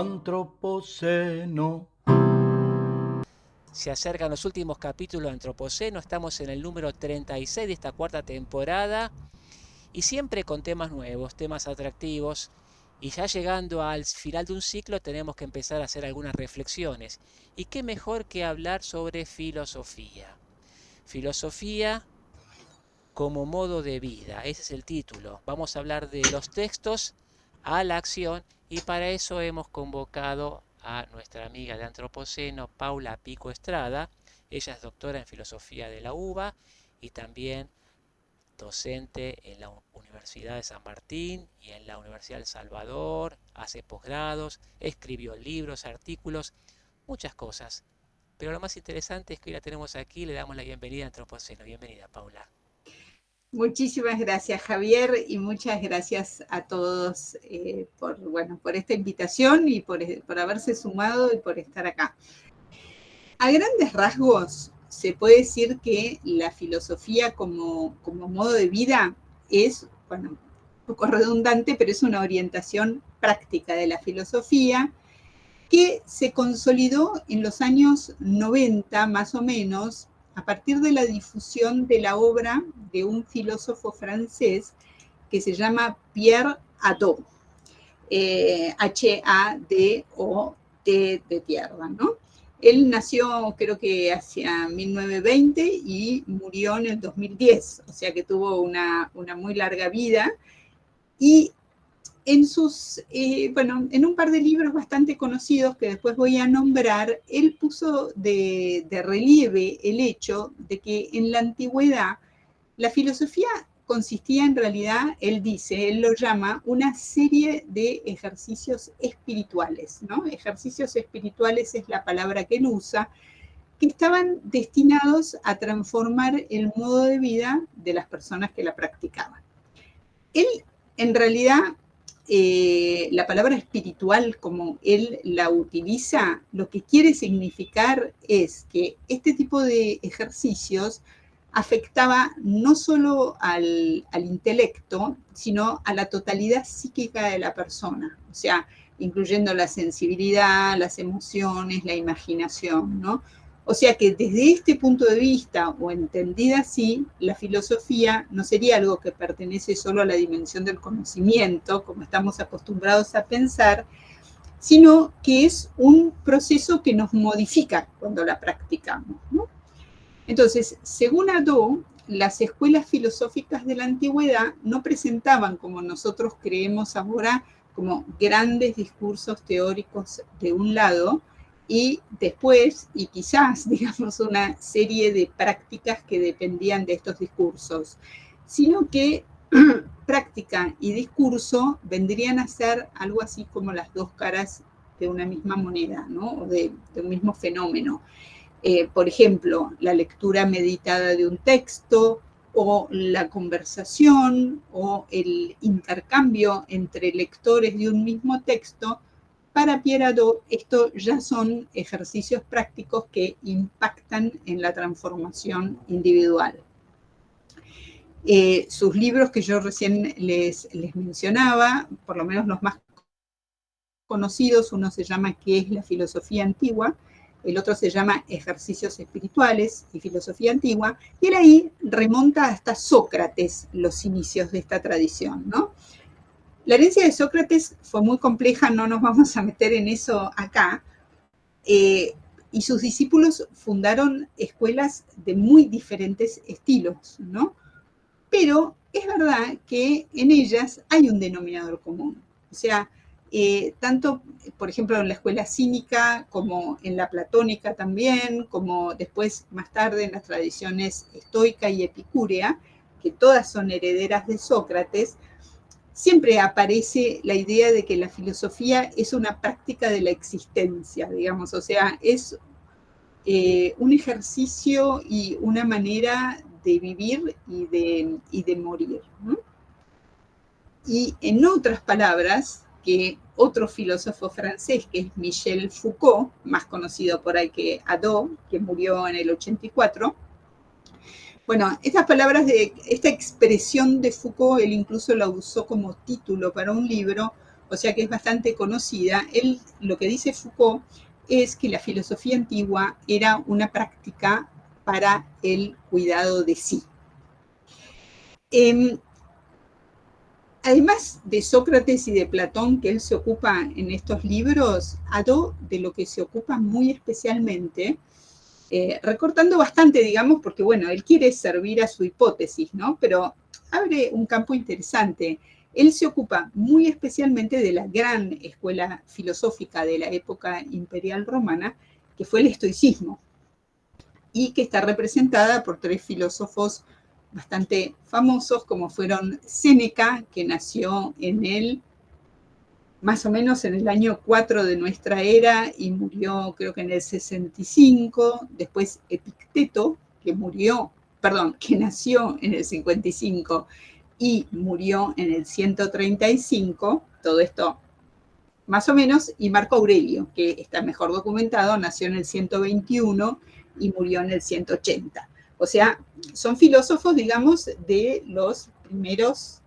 Antropoceno. Se acercan los últimos capítulos de Antropoceno, estamos en el número 36 de esta cuarta temporada y siempre con temas nuevos, temas atractivos. Y ya llegando al final de un ciclo tenemos que empezar a hacer algunas reflexiones. ¿Y qué mejor que hablar sobre filosofía? Filosofía como modo de vida, ese es el título. Vamos a hablar de los textos a la acción y para eso hemos convocado a nuestra amiga de Antropoceno, Paula Pico Estrada. Ella es doctora en filosofía de la UBA y también docente en la Universidad de San Martín y en la Universidad de El Salvador, hace posgrados, escribió libros, artículos, muchas cosas. Pero lo más interesante es que hoy la tenemos aquí, le damos la bienvenida a Antropoceno. Bienvenida, Paula. Muchísimas gracias, Javier, y muchas gracias a todos por esta invitación y por haberse sumado y por estar acá. A grandes rasgos, se puede decir que la filosofía como modo de vida es, un poco redundante, pero es una orientación práctica de la filosofía que se consolidó en los años 90, más o menos, a partir de la difusión de la obra de un filósofo francés que se llama Pierre Hadot, H-A-D-O-T de tierra, ¿no? Él nació, creo que hacia 1920 y murió en el 2010, o sea que tuvo una muy larga vida. Y en en un par de libros bastante conocidos que después voy a nombrar, él puso de relieve el hecho de que en la antigüedad la filosofía consistía en realidad, él lo llama una serie de ejercicios espirituales, ¿no? Ejercicios espirituales es la palabra que él usa, que estaban destinados a transformar el modo de vida de las personas que la practicaban. Él, en realidad, la palabra espiritual, como él la utiliza, lo que quiere significar es que este tipo de ejercicios afectaba no solo al intelecto, sino a la totalidad psíquica de la persona, o sea, incluyendo la sensibilidad, las emociones, la imaginación, ¿no? O sea que desde este punto de vista, o entendida así, la filosofía no sería algo que pertenece solo a la dimensión del conocimiento, como estamos acostumbrados a pensar, sino que es un proceso que nos modifica cuando la practicamos, ¿no? Entonces, según Hadot, las escuelas filosóficas de la antigüedad no presentaban, como nosotros creemos ahora, como grandes discursos teóricos de un lado, y después, y quizás, digamos, una serie de prácticas que dependían de estos discursos, sino que práctica y discurso vendrían a ser algo así como las dos caras de una misma moneda, ¿no? O de un mismo fenómeno. Por ejemplo, la lectura meditada de un texto, o la conversación, o el intercambio entre lectores de un mismo texto. Para Pierre Hadot, esto ya son ejercicios prácticos que impactan en la transformación individual. Sus libros que yo recién les mencionaba, por lo menos los más conocidos, uno se llama ¿Qué es la filosofía antigua?, el otro se llama Ejercicios espirituales y filosofía antigua, y él ahí remonta hasta Sócrates los inicios de esta tradición, ¿no? La herencia de Sócrates fue muy compleja, no nos vamos a meter en eso acá, y sus discípulos fundaron escuelas de muy diferentes estilos, ¿no? Pero es verdad que en ellas hay un denominador común, o sea, tanto, por ejemplo, en la escuela cínica, como en la platónica también, como después, más tarde, en las tradiciones estoica y epicúrea, que todas son herederas de Sócrates, siempre aparece la idea de que la filosofía es una práctica de la existencia, digamos, o sea, es un ejercicio y una manera de vivir y de morir, ¿no? Y en otras palabras, que otro filósofo francés, que es Michel Foucault, más conocido por ahí que Hadot, que murió en el 84, bueno, estas palabras esta expresión de Foucault, él incluso la usó como título para un libro, o sea que es bastante conocida. Él, lo que dice Foucault es que la filosofía antigua era una práctica para el cuidado de sí. Además de Sócrates y de Platón, que él se ocupa en estos libros, Hadot de lo que se ocupa muy especialmente, recortando bastante, digamos, porque bueno, él quiere servir a su hipótesis, ¿no? Pero abre un campo interesante. Él se ocupa muy especialmente de la gran escuela filosófica de la época imperial romana, que fue el estoicismo, y que está representada por tres filósofos bastante famosos, como fueron Séneca, que nació en el más o menos en el año 4 de nuestra era y murió creo que en el 65, después Epicteto, que nació en el 55 y murió en el 135, todo esto más o menos, y Marco Aurelio, que está mejor documentado, nació en el 121 y murió en el 180. O sea, son filósofos, digamos, de los primeros,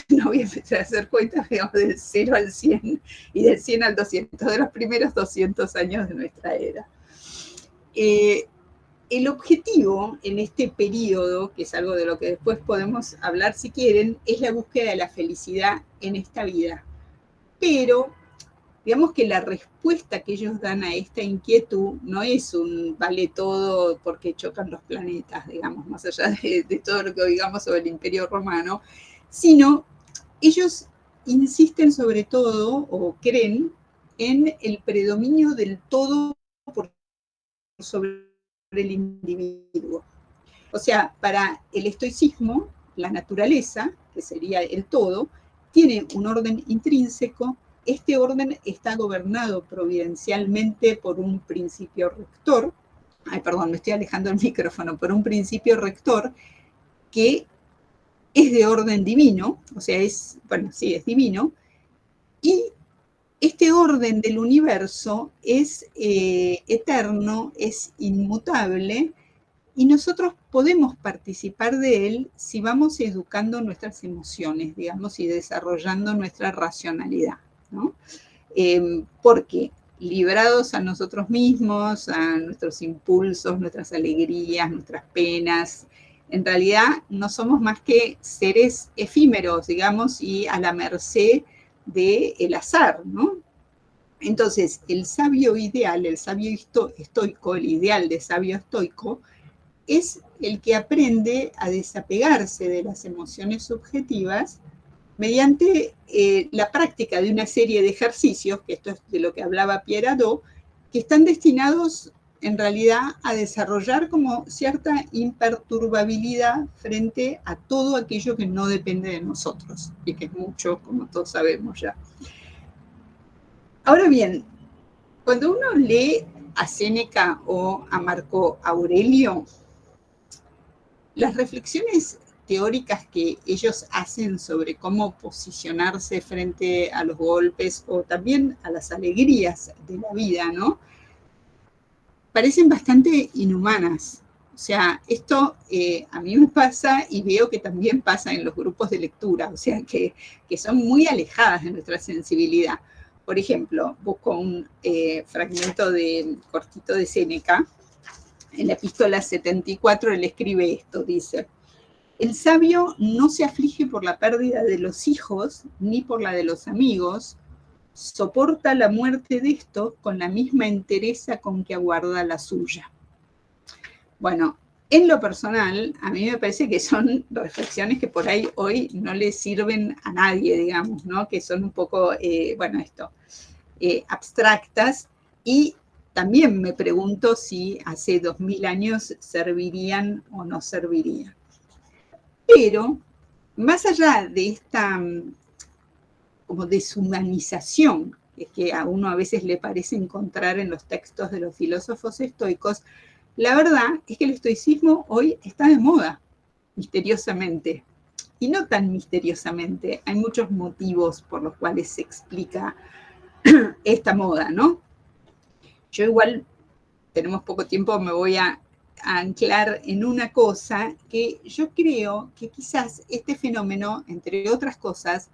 no voy a empezar a hacer cuentas, digamos, del 0 al 100 y del 100 al 200, de los primeros 200 años de nuestra era. El objetivo en este periodo, que es algo de lo que después podemos hablar si quieren, es la búsqueda de la felicidad en esta vida. Pero digamos que la respuesta que ellos dan a esta inquietud no es un vale todo porque chocan los planetas, digamos, más allá de todo lo que digamos sobre el Imperio Romano, sino ellos insisten sobre todo o creen en el predominio del todo por sobre el individuo. O sea, para el estoicismo, la naturaleza, que sería el todo, tiene un orden intrínseco. Este orden está gobernado providencialmente por un principio rector. Ay, perdón, me estoy alejando del micrófono, por un principio rector que es de orden divino, o sea, es divino, y este orden del universo es eterno, es inmutable, y nosotros podemos participar de él si vamos educando nuestras emociones, digamos, y desarrollando nuestra racionalidad, ¿no? Porque librados a nosotros mismos, a nuestros impulsos, nuestras alegrías, nuestras penas, en realidad no somos más que seres efímeros, digamos, y a la merced del azar, ¿no? Entonces, el sabio ideal, el sabio estoico, el ideal de sabio estoico, es el que aprende a desapegarse de las emociones subjetivas mediante la práctica de una serie de ejercicios, que esto es de lo que hablaba Pierre Hadot, que están destinados en realidad a desarrollar como cierta imperturbabilidad frente a todo aquello que no depende de nosotros, y que es mucho, como todos sabemos ya. Ahora bien, cuando uno lee a Séneca o a Marco Aurelio, las reflexiones teóricas que ellos hacen sobre cómo posicionarse frente a los golpes o también a las alegrías de la vida, ¿no? Parecen bastante inhumanas. O sea, esto a mí me pasa y veo que también pasa en los grupos de lectura, o sea, que son muy alejadas de nuestra sensibilidad. Por ejemplo, busco un fragmento cortito de Séneca. En la epístola 74 él escribe esto, dice: el sabio no se aflige por la pérdida de los hijos ni por la de los amigos, soporta la muerte de estos con la misma entereza con que aguarda la suya. Bueno, en lo personal, a mí me parece que son reflexiones que por ahí hoy no le sirven a nadie, digamos, ¿no? Que son un poco, abstractas, y también me pregunto si hace 2000 años servirían o no servirían. Pero, más allá de esta como deshumanización que a uno a veces le parece encontrar en los textos de los filósofos estoicos, la verdad es que el estoicismo hoy está de moda, misteriosamente. Y no tan misteriosamente, hay muchos motivos por los cuales se explica esta moda, ¿no? Yo igual, tenemos poco tiempo, me voy a anclar en una cosa que yo creo que quizás este fenómeno, entre otras cosas,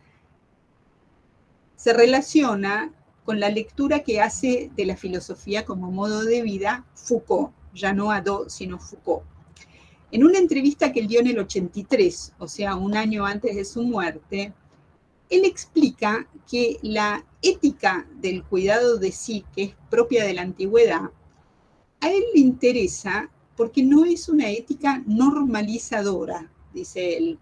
se relaciona con la lectura que hace de la filosofía como modo de vida Foucault, ya no Hadot, sino Foucault. En una entrevista que él dio en el 83, o sea, un año antes de su muerte, él explica que la ética del cuidado de sí, que es propia de la antigüedad, a él le interesa porque no es una ética normalizadora, dice él.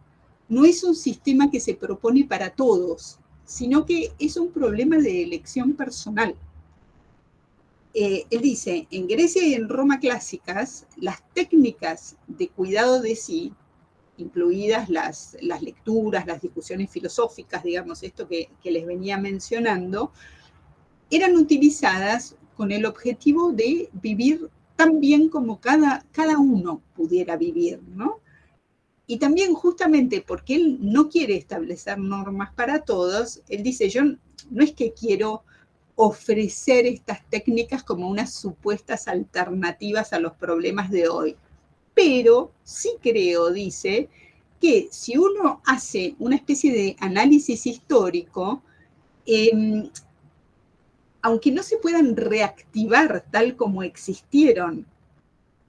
No es un sistema que se propone para todos, sino que es un problema de elección personal. Él dice, en Grecia y en Roma clásicas, las técnicas de cuidado de sí, incluidas las lecturas, las discusiones filosóficas, digamos, esto que les venía mencionando, eran utilizadas con el objetivo de vivir tan bien como cada uno pudiera vivir, ¿no? Y también justamente porque él no quiere establecer normas para todos, él dice, yo no es que quiero ofrecer estas técnicas como unas supuestas alternativas a los problemas de hoy, pero sí creo, dice, que si uno hace una especie de análisis histórico, aunque no se puedan reactivar tal como existieron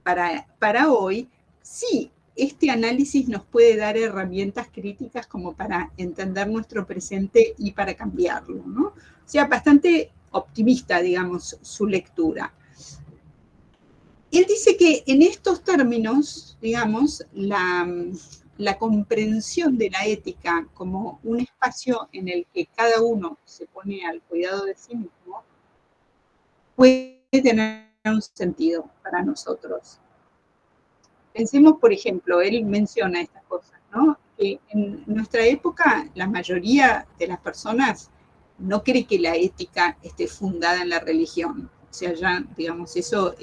para hoy, sí, este análisis nos puede dar herramientas críticas como para entender nuestro presente y para cambiarlo, ¿no? O sea, bastante optimista, digamos, su lectura. Él dice que en estos términos, digamos, la comprensión de la ética como un espacio en el que cada uno se pone al cuidado de sí mismo, puede tener un sentido para nosotros. Pensemos, por ejemplo, él menciona estas cosas, ¿no? Que en nuestra época la mayoría de las personas no cree que la ética esté fundada en la religión. O sea, ya, digamos, eso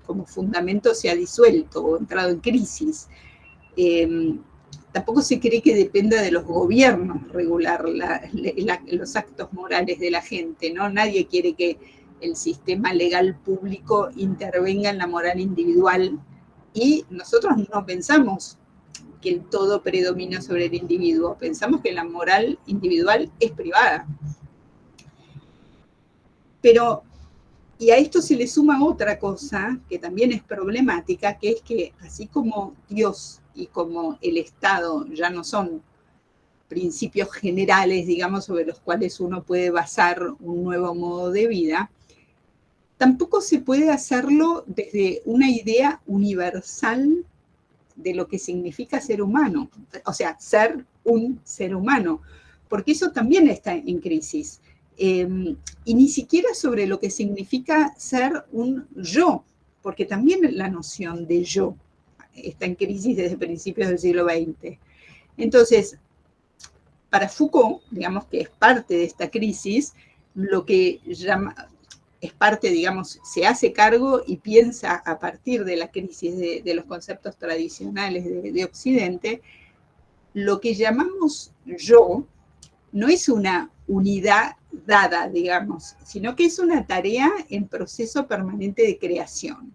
como fundamento se ha disuelto o entrado en crisis. Tampoco se cree que dependa de los gobiernos regular los actos morales de la gente, ¿no? Nadie quiere que el sistema legal público intervenga en la moral individual y nosotros no pensamos que el todo predomina sobre el individuo, pensamos que la moral individual es privada. Pero, y a esto se le suma otra cosa que también es problemática, que es que así como Dios y como el Estado ya no son principios generales, digamos, sobre los cuales uno puede basar un nuevo modo de vida, tampoco se puede hacerlo desde una idea universal de lo que significa ser humano, o sea, ser un ser humano, porque eso también está en crisis. Y ni siquiera sobre lo que significa ser un yo, porque también la noción de yo está en crisis desde principios del siglo XX. Entonces, para Foucault, digamos que es parte de esta crisis, lo que llama, es parte, digamos, se hace cargo y piensa a partir de la crisis de los conceptos tradicionales de Occidente, lo que llamamos yo no es una unidad dada, digamos, sino que es una tarea en proceso permanente de creación.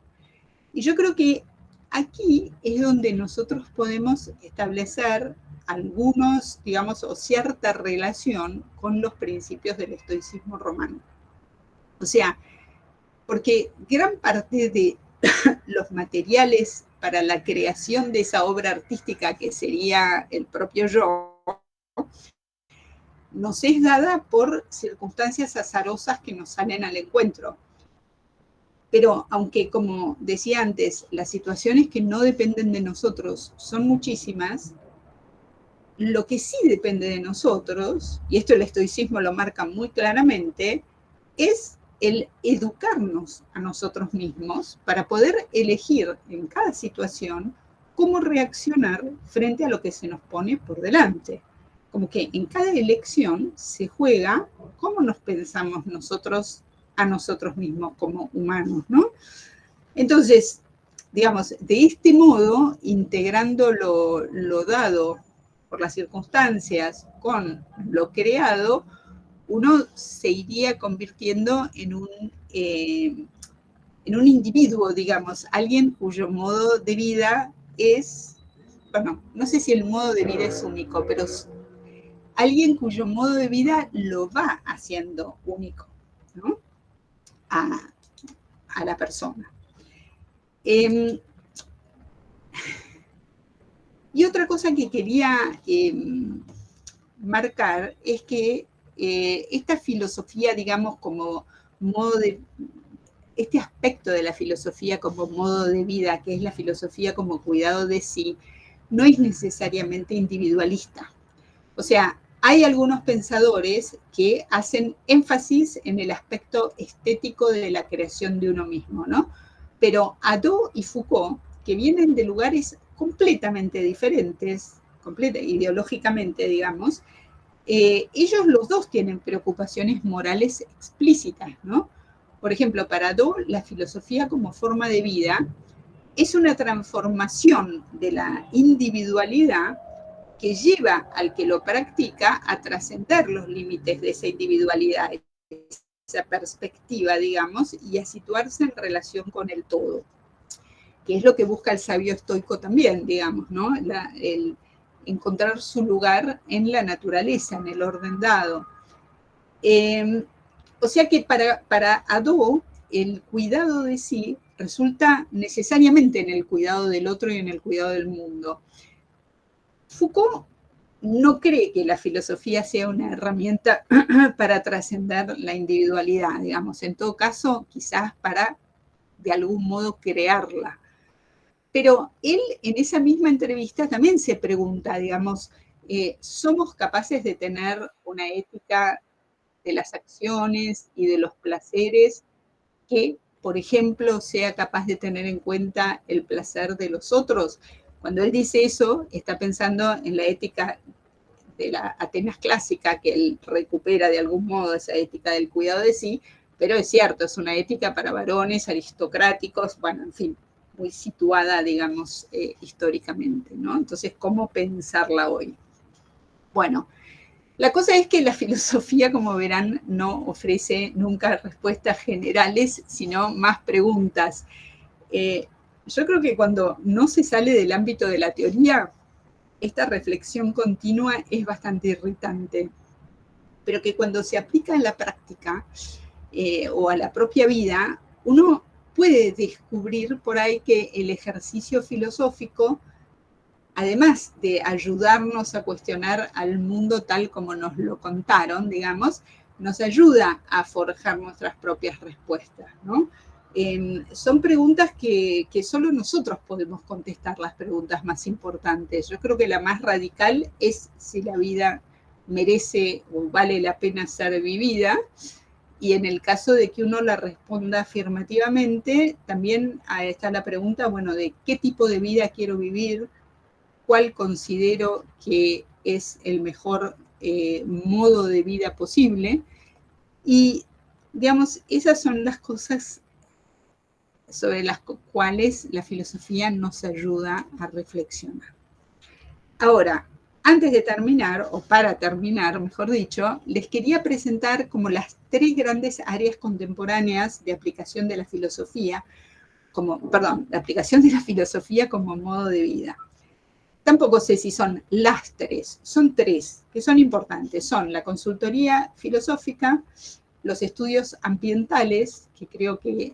Y yo creo que aquí es donde nosotros podemos establecer algunos, digamos, o cierta relación con los principios del estoicismo romano. O sea, porque gran parte de los materiales para la creación de esa obra artística que sería el propio yo, nos es dada por circunstancias azarosas que nos salen al encuentro. Pero aunque, como decía antes, las situaciones que no dependen de nosotros son muchísimas, lo que sí depende de nosotros, y esto el estoicismo lo marca muy claramente, es el educarnos a nosotros mismos para poder elegir en cada situación cómo reaccionar frente a lo que se nos pone por delante. Como que en cada elección se juega cómo nos pensamos nosotros a nosotros mismos como humanos, ¿no? Entonces, digamos, de este modo, integrando lo dado por las circunstancias con lo creado, uno se iría convirtiendo en un individuo, digamos, alguien cuyo modo de vida es, bueno, no sé si el modo de vida es único, pero alguien cuyo modo de vida lo va haciendo único, ¿no? a la persona. Y otra cosa que quería marcar es que esta filosofía, digamos, como modo de, este aspecto de la filosofía como modo de vida, que es la filosofía como cuidado de sí, no es necesariamente individualista. O sea, hay algunos pensadores que hacen énfasis en el aspecto estético de la creación de uno mismo, ¿no? Pero Hadot y Foucault, que vienen de lugares completamente diferentes, ideológicamente, digamos, ellos los dos tienen preocupaciones morales explícitas, ¿no? Por ejemplo, para Hadot, la filosofía como forma de vida es una transformación de la individualidad que lleva al que lo practica a trascender los límites de esa individualidad, esa perspectiva, digamos, y a situarse en relación con el todo, que es lo que busca el sabio estoico también, digamos, ¿no? El encontrar su lugar en la naturaleza, en el orden dado. O sea que para Hadot, el cuidado de sí resulta necesariamente en el cuidado del otro y en el cuidado del mundo. Foucault no cree que la filosofía sea una herramienta para trascender la individualidad, digamos, en todo caso, quizás para de algún modo crearla. Pero él en esa misma entrevista también se pregunta, digamos, ¿somos capaces de tener una ética de las acciones y de los placeres que, por ejemplo, sea capaz de tener en cuenta el placer de los otros? Cuando él dice eso, está pensando en la ética de la Atenas clásica, que él recupera de algún modo esa ética del cuidado de sí, pero es cierto, es una ética para varones aristocráticos, bueno, en fin, muy situada, digamos, históricamente, ¿no? Entonces, ¿cómo pensarla hoy? Bueno, la cosa es que la filosofía, como verán, no ofrece nunca respuestas generales, sino más preguntas. Yo creo que cuando no se sale del ámbito de la teoría, esta reflexión continua es bastante irritante, pero que cuando se aplica en la práctica o a la propia vida, uno puede descubrir por ahí que el ejercicio filosófico, además de ayudarnos a cuestionar al mundo tal como nos lo contaron, digamos, nos ayuda a forjar nuestras propias respuestas, ¿no? Son preguntas que solo nosotros podemos contestar, las preguntas más importantes. Yo creo que la más radical es si la vida merece o vale la pena ser vivida, y en el caso de que uno la responda afirmativamente, también está la pregunta, bueno, de qué tipo de vida quiero vivir, cuál considero que es el mejor modo de vida posible. Y, digamos, esas son las cosas sobre las cuales la filosofía nos ayuda a reflexionar. Ahora, antes de terminar, o para terminar, mejor dicho, les quería presentar como las tres grandes áreas contemporáneas de aplicación de la filosofía, la aplicación de la filosofía como modo de vida. Tampoco sé si son las tres, son tres que son importantes. Son la consultoría filosófica, los estudios ambientales, que creo que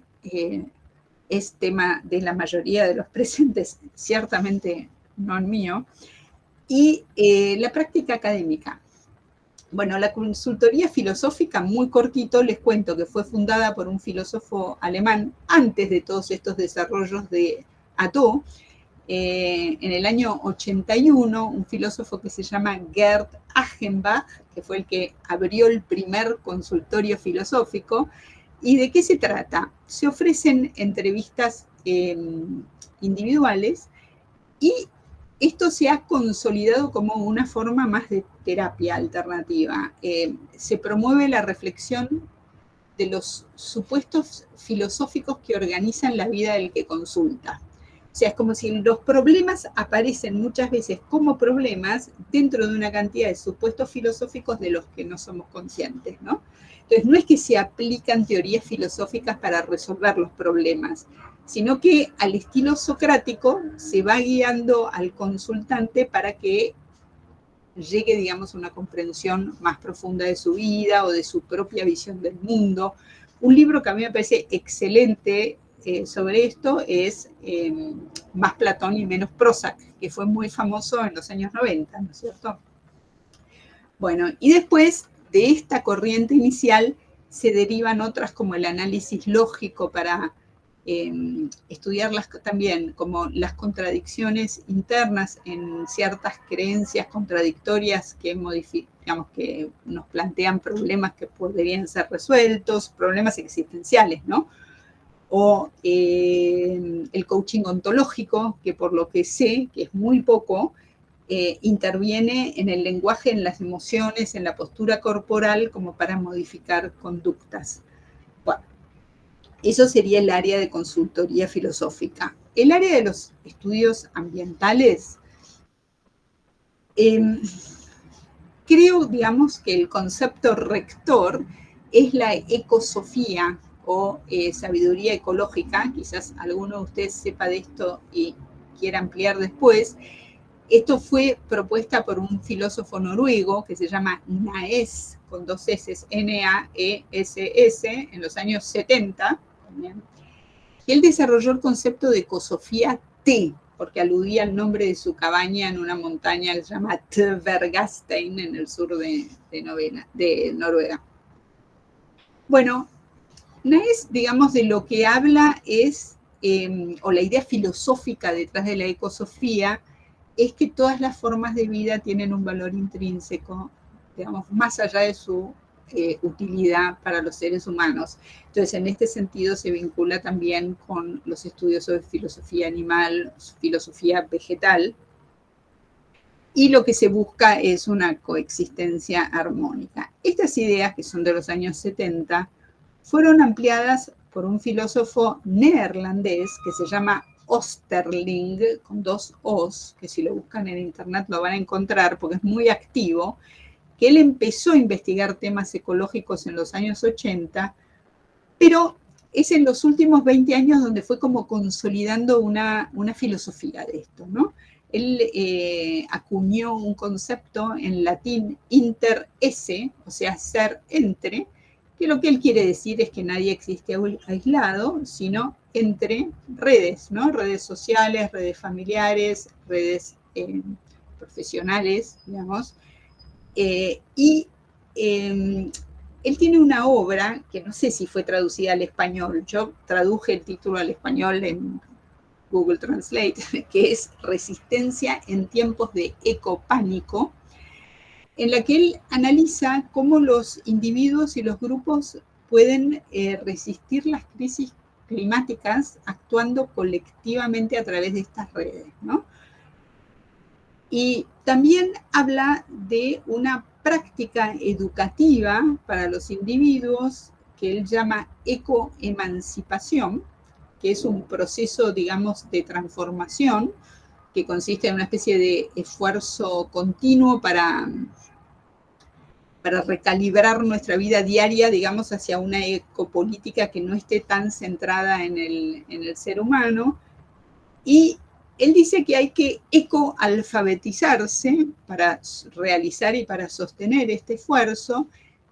es tema de la mayoría de los presentes, ciertamente no el mío, y la práctica académica. Bueno, la consultoría filosófica, muy cortito, les cuento que fue fundada por un filósofo alemán antes de todos estos desarrollos de Hadot, en el año 81, un filósofo que se llama Gerd Achenbach, que fue el que abrió el primer consultorio filosófico. ¿Y de qué se trata? Se ofrecen entrevistas individuales y esto se ha consolidado como una forma más de terapia alternativa. Se promueve la reflexión de los supuestos filosóficos que organizan la vida del que consulta. O sea, es como si los problemas aparecen muchas veces como problemas dentro de una cantidad de supuestos filosóficos de los que no somos conscientes, ¿no? Entonces, no es que se aplican teorías filosóficas para resolver los problemas, sino que al estilo socrático se va guiando al consultante para que llegue, digamos, a una comprensión más profunda de su vida o de su propia visión del mundo. Un libro que a mí me parece excelente sobre esto es Más Platón y menos Prozac, que fue muy famoso en los años 90, ¿no es cierto? Bueno, y después de esta corriente inicial se derivan otras como el análisis lógico para estudiar también como las contradicciones internas en ciertas creencias contradictorias que digamos, que nos plantean problemas que podrían ser resueltos, problemas existenciales, ¿no? O el coaching ontológico, que por lo que sé, que es muy poco, interviene en el lenguaje, en las emociones, en la postura corporal, como para modificar conductas. Bueno, eso sería el área de consultoría filosófica. El área de los estudios ambientales, creo, digamos, que el concepto rector es la ecosofía o sabiduría ecológica. Quizás alguno de ustedes sepa de esto y quiera ampliar después. Esto fue propuesta por un filósofo noruego que se llama Naes, con 2 S, Naess, en los años 70. También. Y él desarrolló el concepto de ecosofía T, porque aludía al nombre de su cabaña en una montaña que se llama Tvergastein, en el sur de Noruega. Bueno, Naes, digamos, de lo que habla es, o la idea filosófica detrás de la ecosofía, es que todas las formas de vida tienen un valor intrínseco, digamos, más allá de su utilidad para los seres humanos. Entonces, en este sentido se vincula también con los estudios sobre filosofía animal, filosofía vegetal, y lo que se busca es una coexistencia armónica. Estas ideas, que son de los años 70, fueron ampliadas por un filósofo neerlandés que se llama Osterling, con 2 O's, que si lo buscan en internet lo van a encontrar porque es muy activo, que él empezó a investigar temas ecológicos en los años 80, pero es en los últimos 20 años donde fue como consolidando una filosofía de esto, ¿no? Él acuñó un concepto en latín inter esse, o sea, ser entre, que lo que él quiere decir es que nadie existe aislado, sino entre redes, ¿no? Redes sociales, redes familiares, redes profesionales, digamos. Y él tiene una obra que no sé si fue traducida al español. Yo traduje el título al español en Google Translate, que es Resistencia en tiempos de ecopánico, en la que él analiza cómo los individuos y los grupos pueden resistir las crisis climáticas actuando colectivamente a través de estas redes, ¿no? Y también habla de una práctica educativa para los individuos que él llama ecoemancipación, que es un proceso, digamos, de transformación que consiste en una especie de esfuerzo continuo para recalibrar nuestra vida diaria, digamos, hacia una ecopolítica que no esté tan centrada en el ser humano. Y él dice que hay que ecoalfabetizarse para realizar y para sostener este esfuerzo,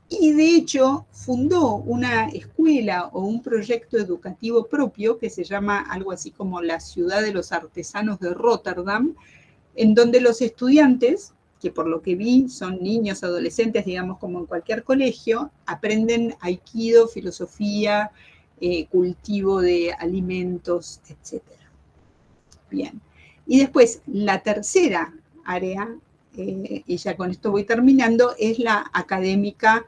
y de hecho fundó una escuela o un proyecto educativo propio que se llama algo así como la Ciudad de los Artesanos de Rotterdam, en donde los estudiantes, que por lo que vi son niños, adolescentes, digamos como en cualquier colegio, aprenden aikido, filosofía, cultivo de alimentos, etc. Bien. Y después, la tercera área, y ya con esto voy terminando, es la académica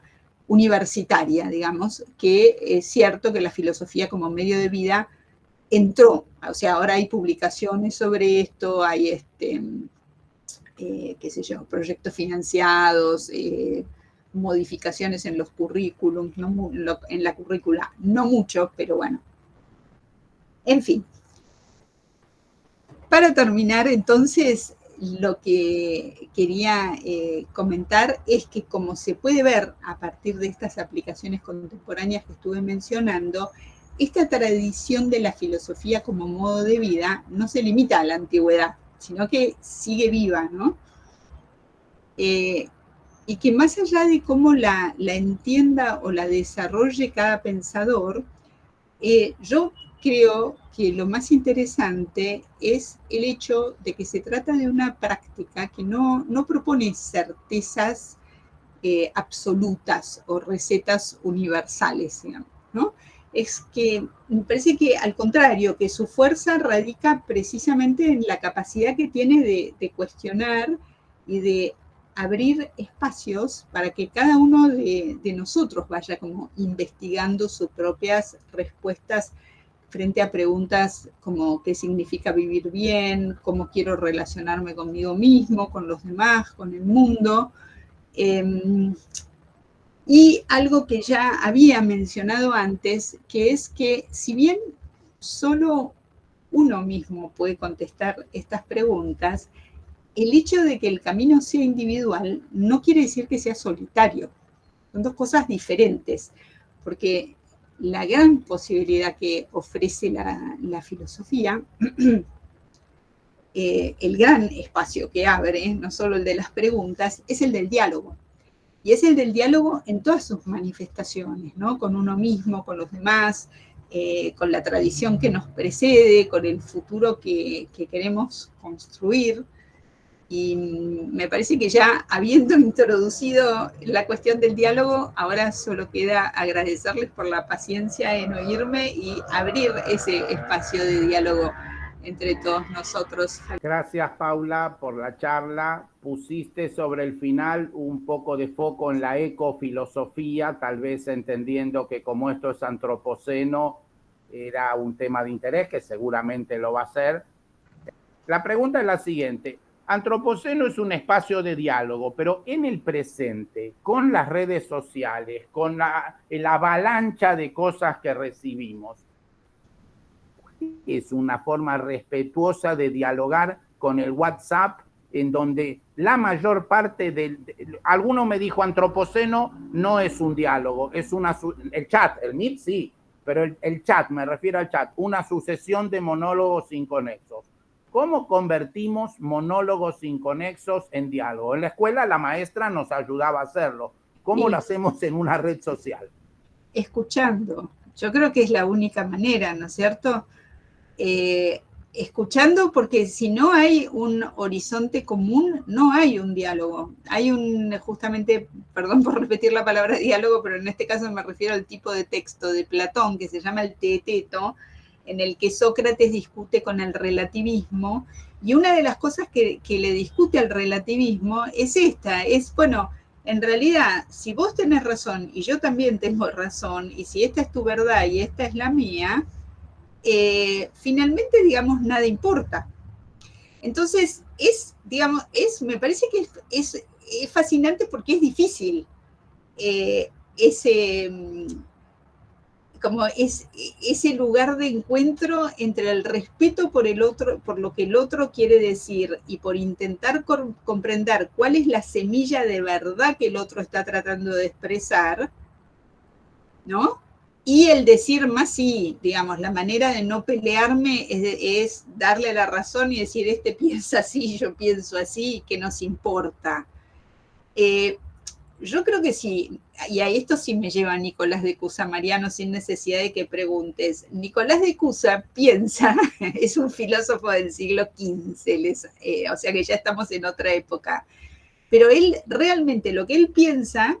universitaria, digamos, que es cierto que la filosofía como medio de vida entró, o sea, ahora hay publicaciones sobre esto, hay qué sé yo, proyectos financiados, modificaciones en los currículums, en la currícula, no mucho, pero bueno. En fin. Para terminar, entonces, lo que quería comentar es que, como se puede ver a partir de estas aplicaciones contemporáneas que estuve mencionando, esta tradición de la filosofía como modo de vida no se limita a la antigüedad, sino que sigue viva, ¿no? y que más allá de cómo la entienda o la desarrolle cada pensador, yo creo que lo más interesante es el hecho de que se trata de una práctica que no propone certezas absolutas o recetas universales, digamos, ¿no? Es que me parece que al contrario, que su fuerza radica precisamente en la capacidad que tiene de cuestionar y de abrir espacios para que cada uno de nosotros vaya como investigando sus propias respuestas frente a preguntas como qué significa vivir bien, cómo quiero relacionarme conmigo mismo, con los demás, con el mundo. Y algo que ya había mencionado antes, que es que si bien solo uno mismo puede contestar estas preguntas, el hecho de que el camino sea individual no quiere decir que sea solitario. Son dos cosas diferentes, porque la gran posibilidad que ofrece la filosofía, el gran espacio que abre, no solo el de las preguntas, es el del diálogo. Y es el del diálogo en todas sus manifestaciones, ¿no? Con uno mismo, con los demás, con la tradición que nos precede, con el futuro que queremos construir. Y me parece que ya habiendo introducido la cuestión del diálogo, ahora solo queda agradecerles por la paciencia en oírme y abrir ese espacio de diálogo entre todos nosotros. Gracias, Paula, por la charla. Pusiste sobre el final un poco de foco en la ecofilosofía, tal vez entendiendo que como esto es antropoceno, era un tema de interés, que seguramente lo va a ser. La pregunta es la siguiente. Antropoceno es un espacio de diálogo, pero en el presente, con las redes sociales, con la avalancha de cosas que recibimos, es una forma respetuosa de dialogar con el WhatsApp, en donde la mayor parte alguno me dijo antropoceno no es un diálogo, es el chat, el Meet sí, pero el chat, me refiero al chat, una sucesión de monólogos inconexos. ¿Cómo convertimos monólogos inconexos en diálogo? En la escuela la maestra nos ayudaba a hacerlo. ¿Cómo lo hacemos en una red social? Escuchando. Yo creo que es la única manera, ¿no es cierto? Escuchando, porque si no hay un horizonte común, no hay un diálogo. Hay justamente, perdón por repetir la palabra diálogo, pero en este caso me refiero al tipo de texto de Platón que se llama el Teeteto, en el que Sócrates discute con el relativismo, y una de las cosas que le discute al relativismo es esta, bueno, en realidad, si vos tenés razón y yo también tengo razón, y si esta es tu verdad y esta es la mía, finalmente, digamos, nada importa. Entonces, me parece que es fascinante porque es difícil ese lugar de encuentro entre el respeto por el otro, por lo que el otro quiere decir y por intentar comprender cuál es la semilla de verdad que el otro está tratando de expresar, ¿no? Y el decir más sí, digamos, la manera de no pelearme es darle la razón y decir, este piensa así, yo pienso así, que nos importa. Yo creo que sí, y a esto sí me lleva Nicolás de Cusa, Mariano, sin necesidad de que preguntes. Nicolás de Cusa piensa, es un filósofo del siglo XV, o sea que ya estamos en otra época, pero él realmente lo que él piensa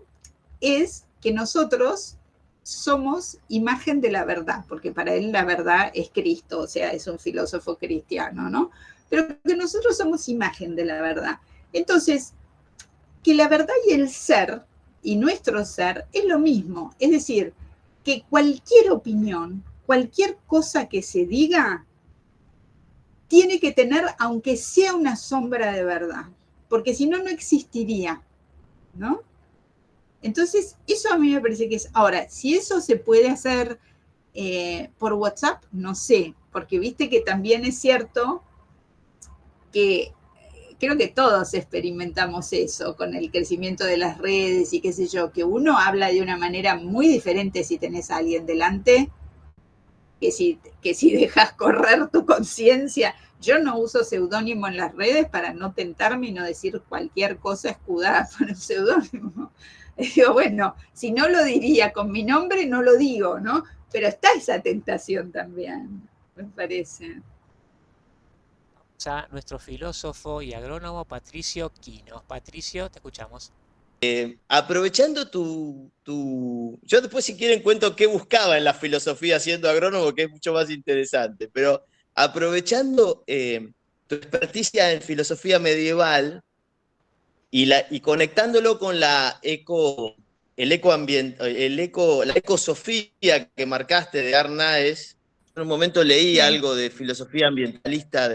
es que nosotros somos imagen de la verdad, porque para él la verdad es Cristo, o sea, es un filósofo cristiano, ¿no? Pero que nosotros somos imagen de la verdad. Entonces, que la verdad y el ser, y nuestro ser, es lo mismo. Es decir, que cualquier opinión, cualquier cosa que se diga, tiene que tener, aunque sea una sombra de verdad, porque si no, no existiría, ¿no? Entonces, eso a mí me parece que es... Ahora, si eso se puede hacer por WhatsApp, no sé, porque viste que también es cierto que creo que todos experimentamos eso con el crecimiento de las redes y qué sé yo, que uno habla de una manera muy diferente si tenés a alguien delante que si dejas correr tu conciencia. Yo no uso seudónimo en las redes para no tentarme y no decir cualquier cosa escudada por el seudónimo. Digo, bueno, si no lo diría con mi nombre, no lo digo, ¿no? Pero está esa tentación también, me parece. A nuestro filósofo y agrónomo Patricio Quino. Patricio, te escuchamos. Aprovechando yo después si quieren cuento qué buscaba en la filosofía siendo agrónomo, que es mucho más interesante, pero aprovechando tu experticia en filosofía medieval y conectándolo con la ecosofía que marcaste de Arnaez, en un momento leí algo de filosofía ambientalista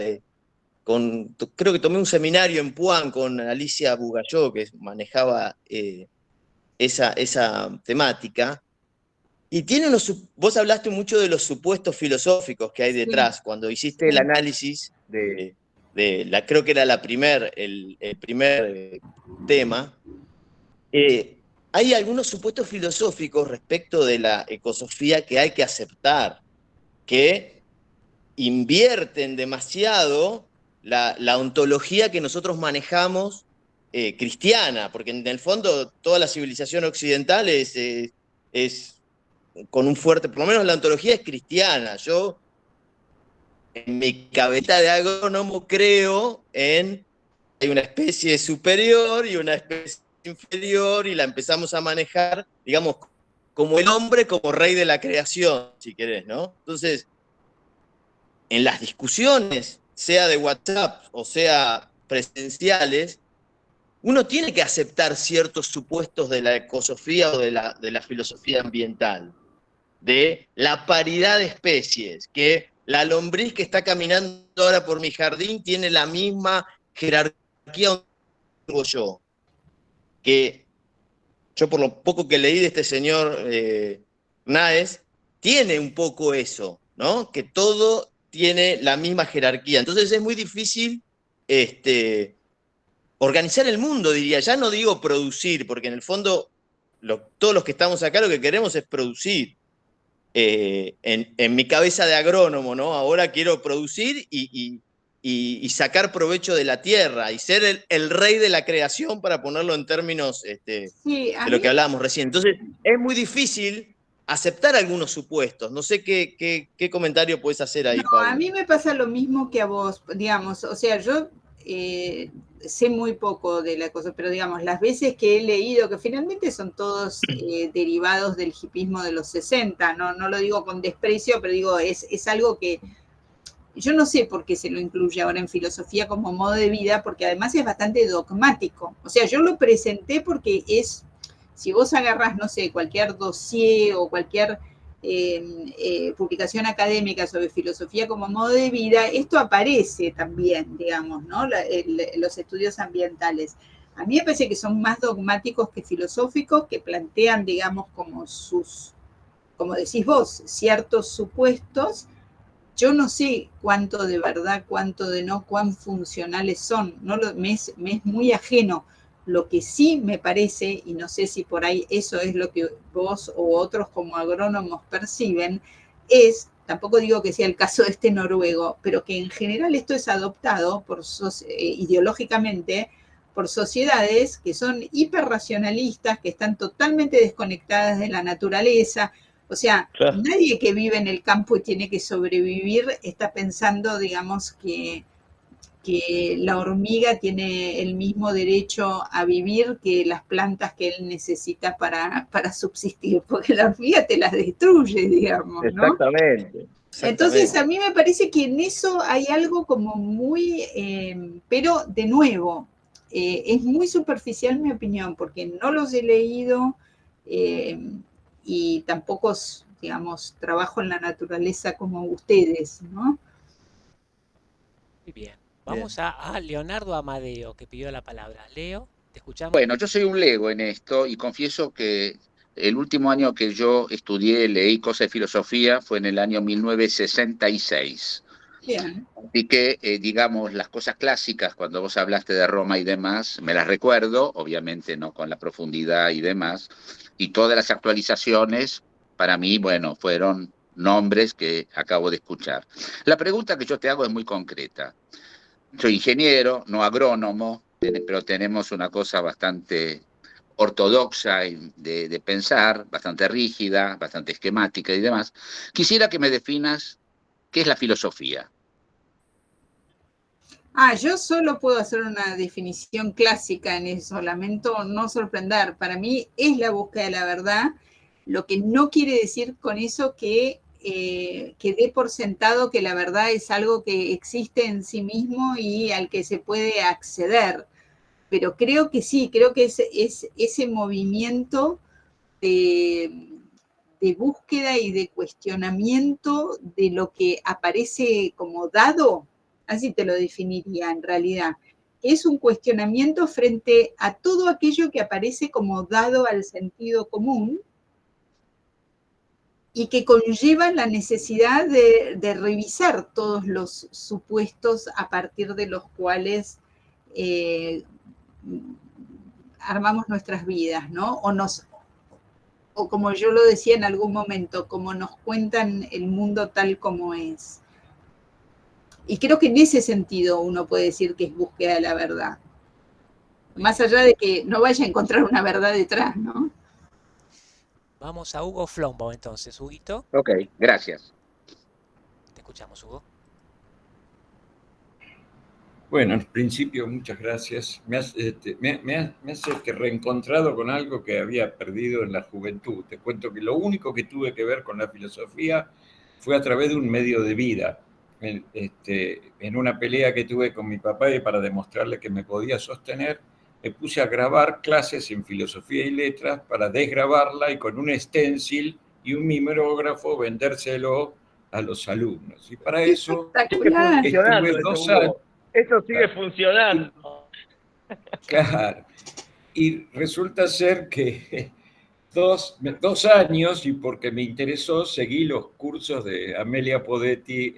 creo que tomé un seminario en Puan con Alicia Bugalló, que manejaba esa temática. Y vos hablaste mucho de los supuestos filosóficos que hay detrás, cuando hiciste el análisis creo que era el primer tema. Hay algunos supuestos filosóficos respecto de la ecosofía que hay que aceptar, que invierten demasiado la ontología que nosotros manejamos cristiana, porque en el fondo toda la civilización occidental es con un fuerte, por lo menos la ontología es cristiana. Yo, en mi cabeza de agrónomo, creo hay una especie superior y una especie inferior, y la empezamos a manejar, digamos, como el hombre, como rey de la creación, si querés, ¿no? Entonces, en las discusiones, sea de WhatsApp o sea presenciales, uno tiene que aceptar ciertos supuestos de la ecosofía o de la filosofía ambiental, de la paridad de especies, que la lombriz que está caminando ahora por mi jardín tiene la misma jerarquía que tengo yo, que yo por lo poco que leí de este señor Naes, tiene un poco eso, ¿no? Que todo tiene la misma jerarquía. Entonces es muy difícil organizar el mundo, diría. Ya no digo producir, porque en el fondo todos los que estamos acá lo que queremos es producir. En mi cabeza de agrónomo, ¿no? Ahora quiero producir y sacar provecho de la tierra y ser el rey de la creación, para ponerlo en términos de lo que hablábamos recién. Entonces, es muy difícil aceptar algunos supuestos. No sé qué comentario puedes hacer ahí, Pablo. A mí me pasa lo mismo que a vos, digamos, o sea, yo sé muy poco de la cosa, pero digamos, las veces que he leído, que finalmente son todos derivados del hipismo de los 60, no lo digo con desprecio, pero digo, es algo que yo no sé por qué se lo incluye ahora en filosofía como modo de vida, porque además es bastante dogmático. O sea, yo lo presenté porque si vos agarrás, no sé, cualquier dossier o cualquier publicación académica sobre filosofía como modo de vida, esto aparece también, digamos, ¿no? Los estudios ambientales. A mí me parece que son más dogmáticos que filosóficos, que plantean, digamos, como decís vos, ciertos supuestos. Yo no sé cuánto de verdad, cuánto de no, cuán funcionales son. Me es muy ajeno. Lo que sí me parece, y no sé si por ahí eso es lo que vos o otros como agrónomos perciben, tampoco digo que sea el caso de este noruego, pero que en general esto es adoptado ideológicamente por sociedades que son hiperracionalistas, que están totalmente desconectadas de la naturaleza. O sea, claro, nadie que vive en el campo y tiene que sobrevivir está pensando, digamos, que la hormiga tiene el mismo derecho a vivir que las plantas que él necesita para subsistir, porque la hormiga te las destruye, digamos, ¿no? Exactamente. Entonces, a mí me parece que en eso hay algo como muy, pero de nuevo, es muy superficial mi opinión, porque no los he leído, y tampoco, digamos, trabajo en la naturaleza como ustedes, ¿no? Muy bien. Vamos a Leonardo Amadeo, que pidió la palabra. Leo, te escuchamos. Bueno, yo soy un lego en esto y confieso que el último año que yo estudié, leí cosas de filosofía, fue en el año 1966. Bien. Así que, digamos, las cosas clásicas, cuando vos hablaste de Roma y demás, me las recuerdo, obviamente no con la profundidad y demás, y todas las actualizaciones, para mí, bueno, fueron nombres que acabo de escuchar. La pregunta que yo te hago es muy concreta. Soy ingeniero, no agrónomo, pero tenemos una cosa bastante ortodoxa de pensar, bastante rígida, bastante esquemática y demás. Quisiera que me definas qué es la filosofía. Yo solo puedo hacer una definición clásica en eso, lamento no sorprender. Para mí es la búsqueda de la verdad, lo que no quiere decir con eso que dé por sentado que la verdad es algo que existe en sí mismo y al que se puede acceder. Pero creo que sí, creo que es ese movimiento de búsqueda y de cuestionamiento de lo que aparece como dado, así te lo definiría en realidad. Es un cuestionamiento frente a todo aquello que aparece como dado al sentido común y que conlleva la necesidad de revisar todos los supuestos a partir de los cuales armamos nuestras vidas, ¿no? O como yo lo decía en algún momento, como nos cuentan el mundo tal como es. Y creo que en ese sentido uno puede decir que es búsqueda de la verdad. Más allá de que no vaya a encontrar una verdad detrás, ¿no? Vamos a Hugo Flombo entonces. Huguito, Ok, gracias. te escuchamos, Hugo. Bueno, en principio, muchas gracias. Me has que reencontrado con algo que había perdido en la juventud. Te cuento que lo único que tuve que ver con la filosofía fue a través de un medio de vida. En una pelea que tuve con mi papá y para demostrarle que me podía sostener, me puse a grabar clases en filosofía y letras para desgrabarla y con un stencil y un mimeógrafo vendérselo a los alumnos. Y para eso Sigue funcionando estuve eso, 2 años. Hugo. Eso sigue funcionando. Claro. Y resulta ser que 2 años, y porque me interesó, seguí los cursos de Amelia Podetti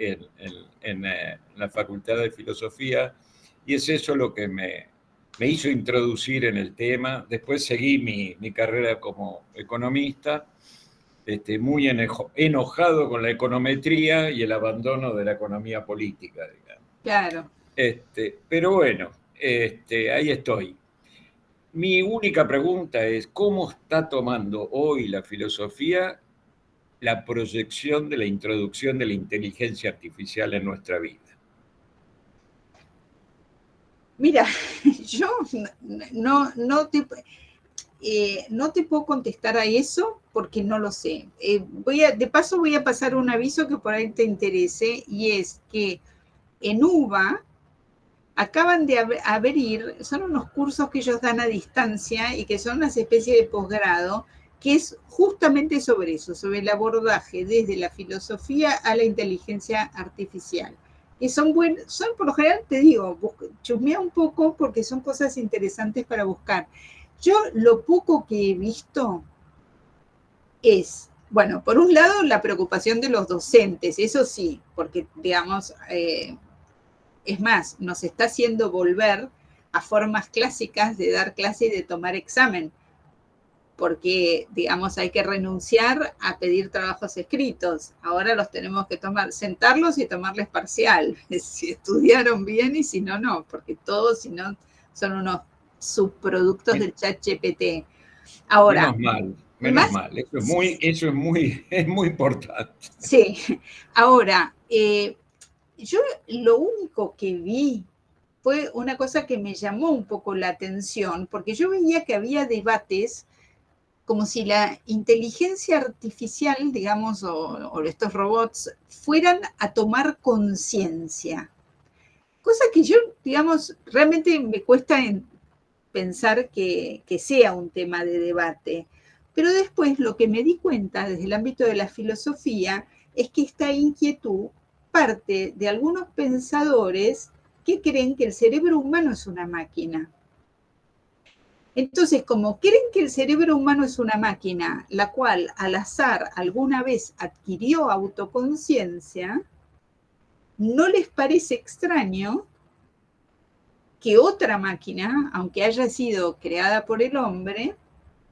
en la Facultad de Filosofía, y es eso lo que me hizo introducir en el tema. Después seguí mi carrera como economista, muy enojado con la econometría y el abandono de la economía política, digamos. Claro. Pero bueno, ahí estoy. Mi única pregunta es, ¿cómo está tomando hoy la filosofía la proyección de la introducción de la inteligencia artificial en nuestra vida? Mira, yo no te puedo contestar a eso porque no lo sé. De paso voy a pasar un aviso que por ahí te interese, y es que en UBA acaban de abrir, son unos cursos que ellos dan a distancia y que son unas especies de posgrado, que es justamente sobre eso, sobre el abordaje desde la filosofía a la inteligencia artificial. Que son por lo general, te digo, chusmea un poco porque son cosas interesantes para buscar. Yo lo poco que he visto es, bueno, por un lado la preocupación de los docentes, eso sí, porque digamos, es más, nos está haciendo volver a formas clásicas de dar clase y de tomar examen, porque, digamos, hay que renunciar a pedir trabajos escritos. Ahora los tenemos que sentarlos y tomarles parcial, si estudiaron bien y si no, no, porque todos, si no, son unos subproductos del ChatGPT. Ahora, menos mal. Eso es muy importante. Sí, ahora, yo lo único que vi fue una cosa que me llamó un poco la atención, porque yo veía que había debates como si la inteligencia artificial, digamos, o estos robots, fueran a tomar conciencia. Cosa que yo, digamos, realmente me cuesta pensar que sea un tema de debate. Pero después lo que me di cuenta desde el ámbito de la filosofía es que esta inquietud parte de algunos pensadores que creen que el cerebro humano es una máquina. Entonces, como creen que el cerebro humano es una máquina, la cual al azar alguna vez adquirió autoconciencia, no les parece extraño que otra máquina, aunque haya sido creada por el hombre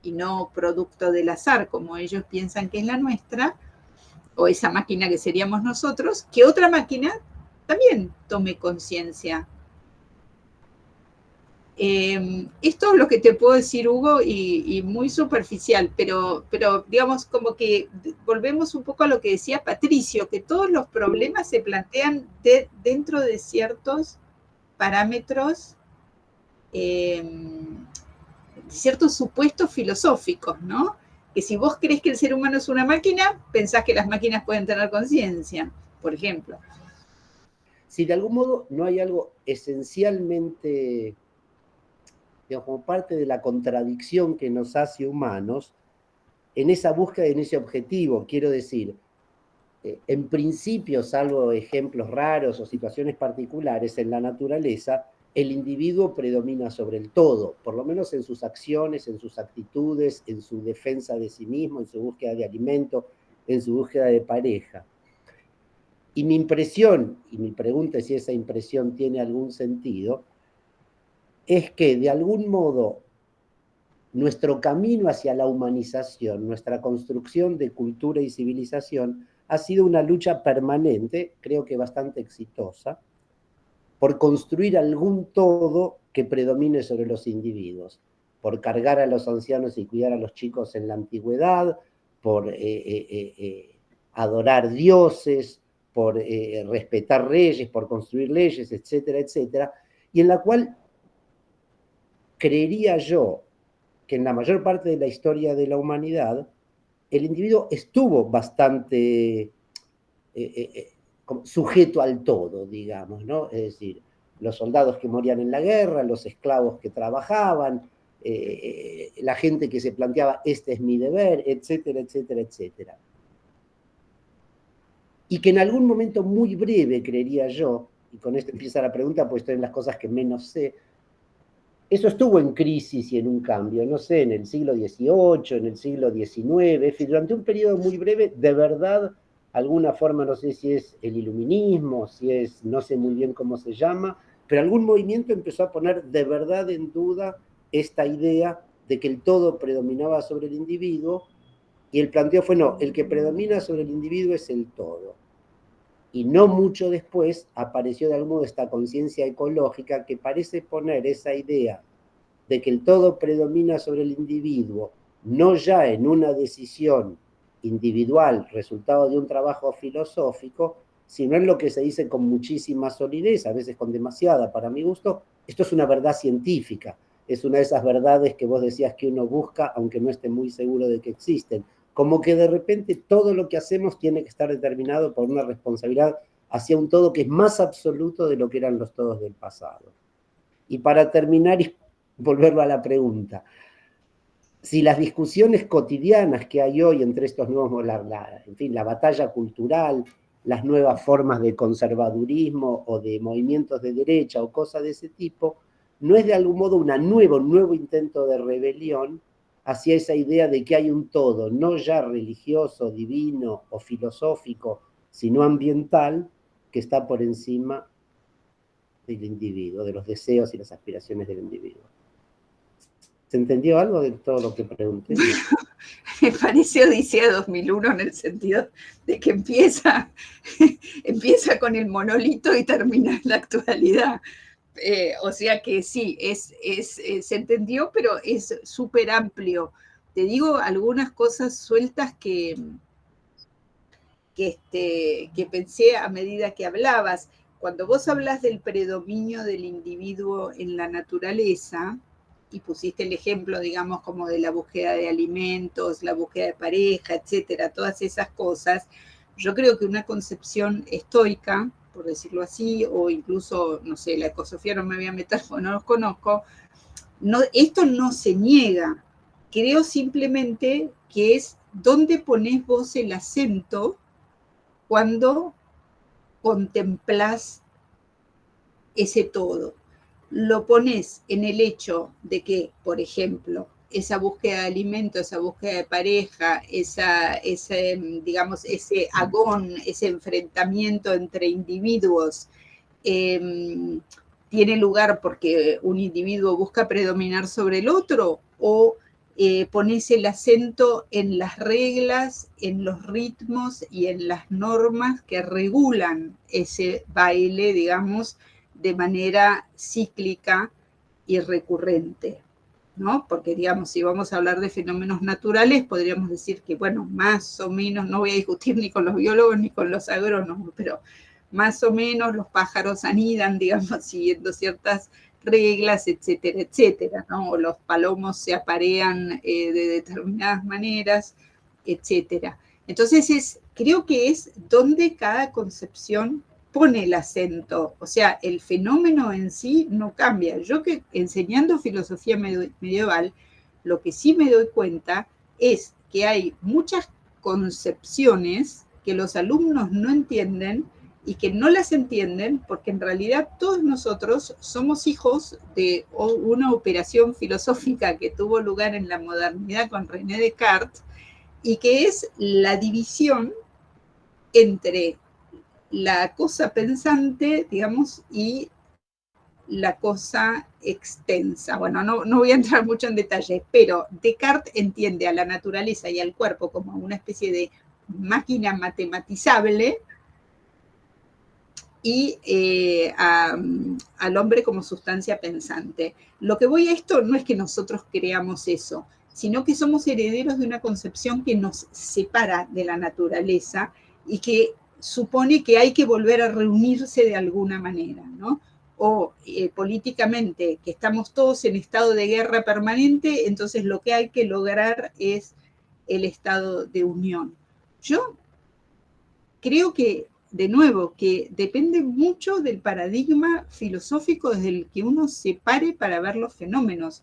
y no producto del azar, como ellos piensan que es la nuestra, o esa máquina que seríamos nosotros, que otra máquina también tome conciencia. Esto es lo que te puedo decir, Hugo, y muy superficial, pero digamos como que volvemos un poco a lo que decía Patricio, que todos los problemas se plantean dentro de ciertos parámetros, ciertos supuestos filosóficos, ¿no? Que si vos crees que el ser humano es una máquina, pensás que las máquinas pueden tener conciencia, por ejemplo. Si de algún modo no hay algo esencialmente, digamos, como parte de la contradicción que nos hace humanos, en esa búsqueda, en ese objetivo, quiero decir, en principio, salvo ejemplos raros o situaciones particulares en la naturaleza, el individuo predomina sobre el todo, por lo menos en sus acciones, en sus actitudes, en su defensa de sí mismo, en su búsqueda de alimento, en su búsqueda de pareja. Y mi impresión, y mi pregunta es si esa impresión tiene algún sentido, es que de algún modo nuestro camino hacia la humanización, nuestra construcción de cultura y civilización, ha sido una lucha permanente, creo que bastante exitosa, por construir algún todo que predomine sobre los individuos, por cargar a los ancianos y cuidar a los chicos en la antigüedad, por adorar dioses, por respetar reyes, por construir leyes, etcétera, etcétera, y en la cual creería yo que en la mayor parte de la historia de la humanidad el individuo estuvo bastante sujeto al todo, digamos, ¿no? Es decir, los soldados que morían en la guerra, los esclavos que trabajaban, la gente que se planteaba, este es mi deber, etcétera, etcétera, etcétera. Y que en algún momento muy breve, creería yo, y con esto empieza la pregunta, pues estoy en las cosas que menos sé, eso estuvo en crisis y en un cambio, no sé, en el siglo XVIII, en el siglo XIX, es decir, durante un periodo muy breve, de verdad, alguna forma, no sé si es el iluminismo, si es, no sé muy bien cómo se llama, pero algún movimiento empezó a poner de verdad en duda esta idea de que el todo predominaba sobre el individuo, y el planteo fue, no, el que predomina sobre el individuo es el todo. Y no mucho después apareció de algún modo esta conciencia ecológica que parece poner esa idea de que el todo predomina sobre el individuo, no ya en una decisión individual, resultado de un trabajo filosófico, sino en lo que se dice con muchísima solidez, a veces con demasiada, para mi gusto, esto es una verdad científica, es una de esas verdades que vos decías que uno busca, aunque no esté muy seguro de que existen. Como que de repente todo lo que hacemos tiene que estar determinado por una responsabilidad hacia un todo que es más absoluto de lo que eran los todos del pasado. Y para terminar y volverlo a la pregunta, si las discusiones cotidianas que hay hoy entre estos nuevos, en fin, la batalla cultural, las nuevas formas de conservadurismo o de movimientos de derecha o cosas de ese tipo, no es de algún modo un nuevo intento de rebelión hacia esa idea de que hay un todo, no ya religioso, divino o filosófico, sino ambiental, que está por encima del individuo, de los deseos y las aspiraciones del individuo. ¿Se entendió algo de todo lo que pregunté? Me parece Odisea 2001 en el sentido de que empieza con el monolito y termina en la actualidad. O sea que sí, se entendió, pero es súper amplio. Te digo algunas cosas sueltas que pensé a medida que hablabas. Cuando vos hablas del predominio del individuo en la naturaleza, y pusiste el ejemplo, digamos, como de la búsqueda de alimentos, la búsqueda de pareja, etcétera, todas esas cosas, yo creo que una concepción estoica, por decirlo así, o incluso, no sé, la ecosofía no me voy a meter, no los conozco, esto no se niega. Creo simplemente que es dónde ponés vos el acento cuando contemplás ese todo. Lo pones en el hecho de que, por ejemplo, esa búsqueda de alimento, esa búsqueda de pareja, digamos, ese agón, ese enfrentamiento entre individuos, tiene lugar porque un individuo busca predominar sobre el otro, o pones el acento en las reglas, en los ritmos y en las normas que regulan ese baile, digamos, de manera cíclica y recurrente, ¿no? Porque, digamos, si vamos a hablar de fenómenos naturales, podríamos decir que, bueno, más o menos, no voy a discutir ni con los biólogos ni con los agrónomos, pero más o menos los pájaros anidan, digamos, siguiendo ciertas reglas, etcétera, etcétera, ¿no? O los palomos se aparean de determinadas maneras, etcétera. Entonces, creo que es donde cada concepción pone el acento, o sea, el fenómeno en sí no cambia. Yo que enseñando filosofía medieval, lo que sí me doy cuenta es que hay muchas concepciones que los alumnos no entienden y que no las entienden porque en realidad todos nosotros somos hijos de una operación filosófica que tuvo lugar en la modernidad con René Descartes y que es la división entre la cosa pensante, digamos, y la cosa extensa. Bueno, no voy a entrar mucho en detalles, pero Descartes entiende a la naturaleza y al cuerpo como una especie de máquina matematizable y al hombre como sustancia pensante. Lo que voy a esto no es que nosotros creamos eso, sino que somos herederos de una concepción que nos separa de la naturaleza y que supone que hay que volver a reunirse de alguna manera, ¿no? O políticamente, que estamos todos en estado de guerra permanente, entonces lo que hay que lograr es el estado de unión. Yo creo que, de nuevo, que depende mucho del paradigma filosófico desde el que uno se pare para ver los fenómenos,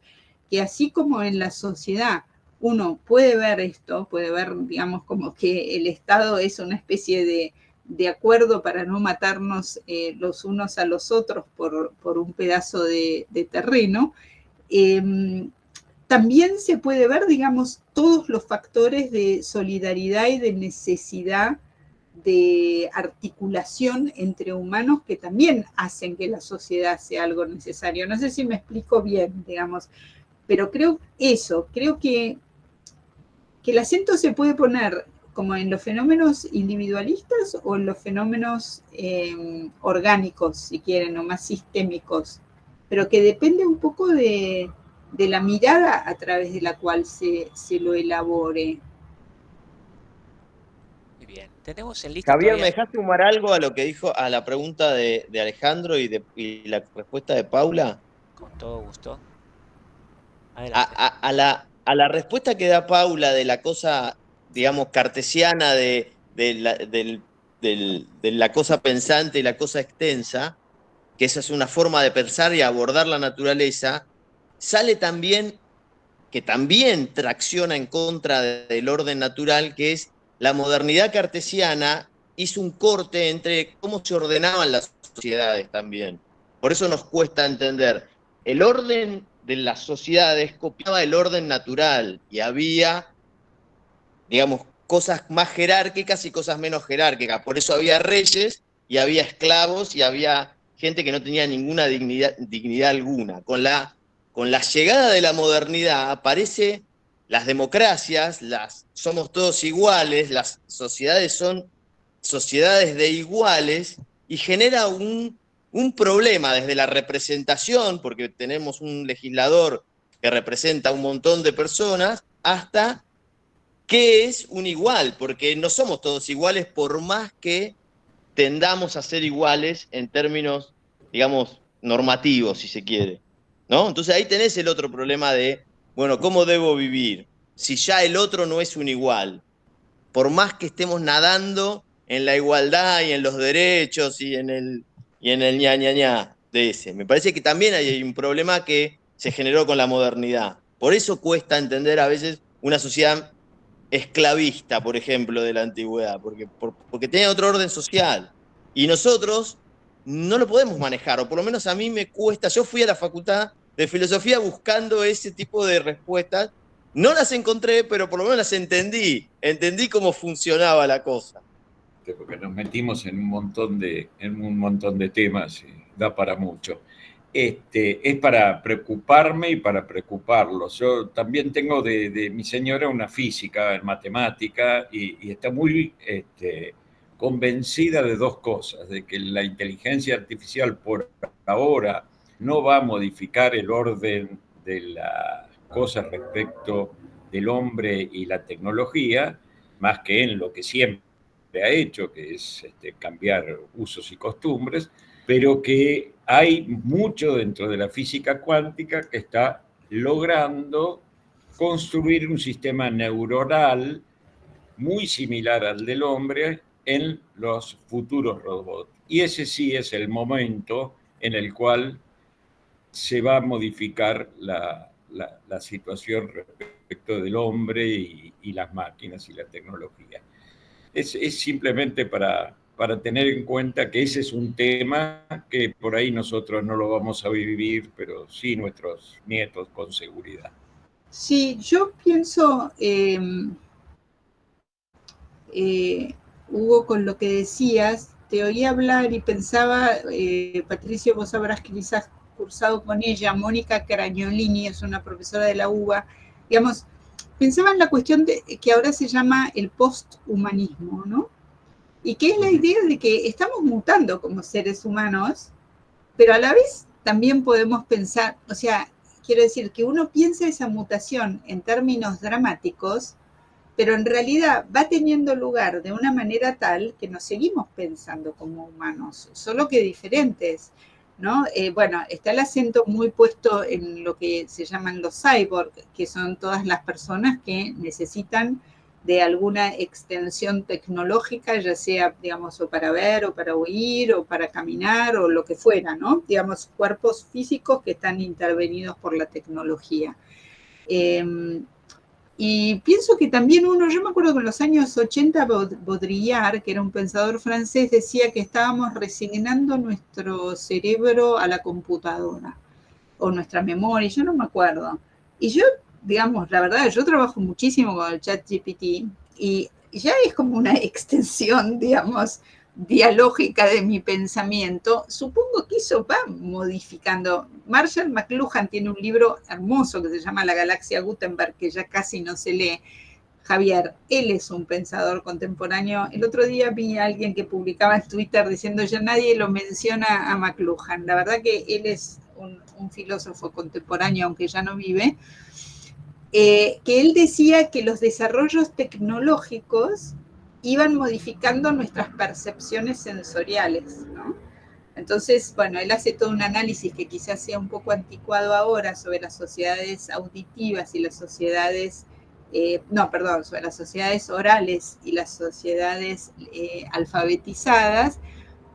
que así como en la sociedad uno puede ver esto, puede ver, digamos, como que el Estado es una especie de acuerdo para no matarnos los unos a los otros por un pedazo de terreno, también se puede ver, digamos, todos los factores de solidaridad y de necesidad de articulación entre humanos que también hacen que la sociedad sea algo necesario. No sé si me explico bien, digamos, pero creo que el acento se puede poner como en los fenómenos individualistas o en los fenómenos orgánicos, si quieren, o más sistémicos, pero que depende un poco de la mirada a través de la cual se lo elabore. Muy bien, tenemos en lista Javier, todavía. ¿me dejaste sumar algo a lo que dijo, a la pregunta de Alejandro y la respuesta de Paula? Con todo gusto. Adelante. A la respuesta que da Paula de la cosa, digamos, cartesiana de la cosa pensante y la cosa extensa, que esa es una forma de pensar y abordar la naturaleza, sale también, que también tracciona en contra del orden natural, que es la modernidad cartesiana hizo un corte entre cómo se ordenaban las sociedades también. Por eso nos cuesta entender. El orden de las sociedades copiaba el orden natural y había, digamos, cosas más jerárquicas y cosas menos jerárquicas. Por eso había reyes y había esclavos y había gente que no tenía ninguna dignidad alguna. Con la llegada de la modernidad aparece las democracias, somos todos iguales, las sociedades son sociedades de iguales y genera un problema desde la representación, porque tenemos un legislador que representa a un montón de personas, hasta qué es un igual, porque no somos todos iguales por más que tendamos a ser iguales en términos, digamos, normativos, si se quiere, ¿no? Entonces ahí tenés el otro problema de, bueno, ¿cómo debo vivir? Si ya el otro no es un igual, por más que estemos nadando en la igualdad y en los derechos y en el ña, ña, ña de ese. Me parece que también hay un problema que se generó con la modernidad. Por eso cuesta entender a veces una sociedad esclavista, por ejemplo, de la antigüedad, porque tenía otro orden social. Y nosotros no lo podemos manejar, o por lo menos a mí me cuesta. Yo fui a la facultad de filosofía buscando ese tipo de respuestas. No las encontré, pero por lo menos las entendí. Entendí cómo funcionaba la cosa. Porque nos metimos en un montón de temas y da para mucho. es para preocuparme y para preocuparlos. Yo también tengo de mi señora una física en matemática y está muy convencida de dos cosas, de que la inteligencia artificial por ahora no va a modificar el orden de las cosas respecto del hombre y la tecnología, más que en lo que siempre ha hecho, que es cambiar usos y costumbres, pero que hay mucho dentro de la física cuántica que está logrando construir un sistema neuronal muy similar al del hombre en los futuros robots. Y ese sí es el momento en el cual se va a modificar la situación respecto del hombre y las máquinas y la tecnología. Es simplemente para tener en cuenta que ese es un tema que por ahí nosotros no lo vamos a vivir, pero sí nuestros nietos con seguridad. Sí, yo pienso, Hugo, con lo que decías, te oí hablar y pensaba, Patricio, vos sabrás que quizás cursado con ella, Mónica Caragnolini, es una profesora de la UBA, digamos, pensaba en la cuestión de, que ahora se llama el posthumanismo, ¿no? Y que es la idea de que estamos mutando como seres humanos, pero a la vez también podemos pensar, o sea, quiero decir, que uno piensa esa mutación en términos dramáticos, pero en realidad va teniendo lugar de una manera tal que nos seguimos pensando como humanos, solo que diferentes, ¿no? Bueno, está el acento muy puesto en lo que se llaman los cyborg, que son todas las personas que necesitan de alguna extensión tecnológica, ya sea, digamos, o para ver, o para oír, o para caminar, o lo que fuera, ¿no? Digamos, cuerpos físicos que están intervenidos por la tecnología. Y pienso que también yo me acuerdo que en los años 80 Baudrillard, que era un pensador francés, decía que estábamos resignando nuestro cerebro a la computadora, o nuestra memoria, yo no me acuerdo. Y yo, digamos, la verdad, yo trabajo muchísimo con el ChatGPT y ya es como una extensión, digamos, dialógica de mi pensamiento. Supongo que eso va modificando. Marshall McLuhan tiene un libro hermoso que se llama La Galaxia Gutenberg, que ya casi no se lee. Javier, él es un pensador contemporáneo. El otro día vi a alguien que publicaba en Twitter diciendo ya nadie lo menciona a McLuhan. La verdad que él es un filósofo contemporáneo, aunque ya no vive, que él decía que los desarrollos tecnológicos iban modificando nuestras percepciones sensoriales, ¿no? Entonces, bueno, él hace todo un análisis que quizás sea un poco anticuado ahora sobre las sociedades auditivas y las sociedades, sobre las sociedades orales y las sociedades alfabetizadas,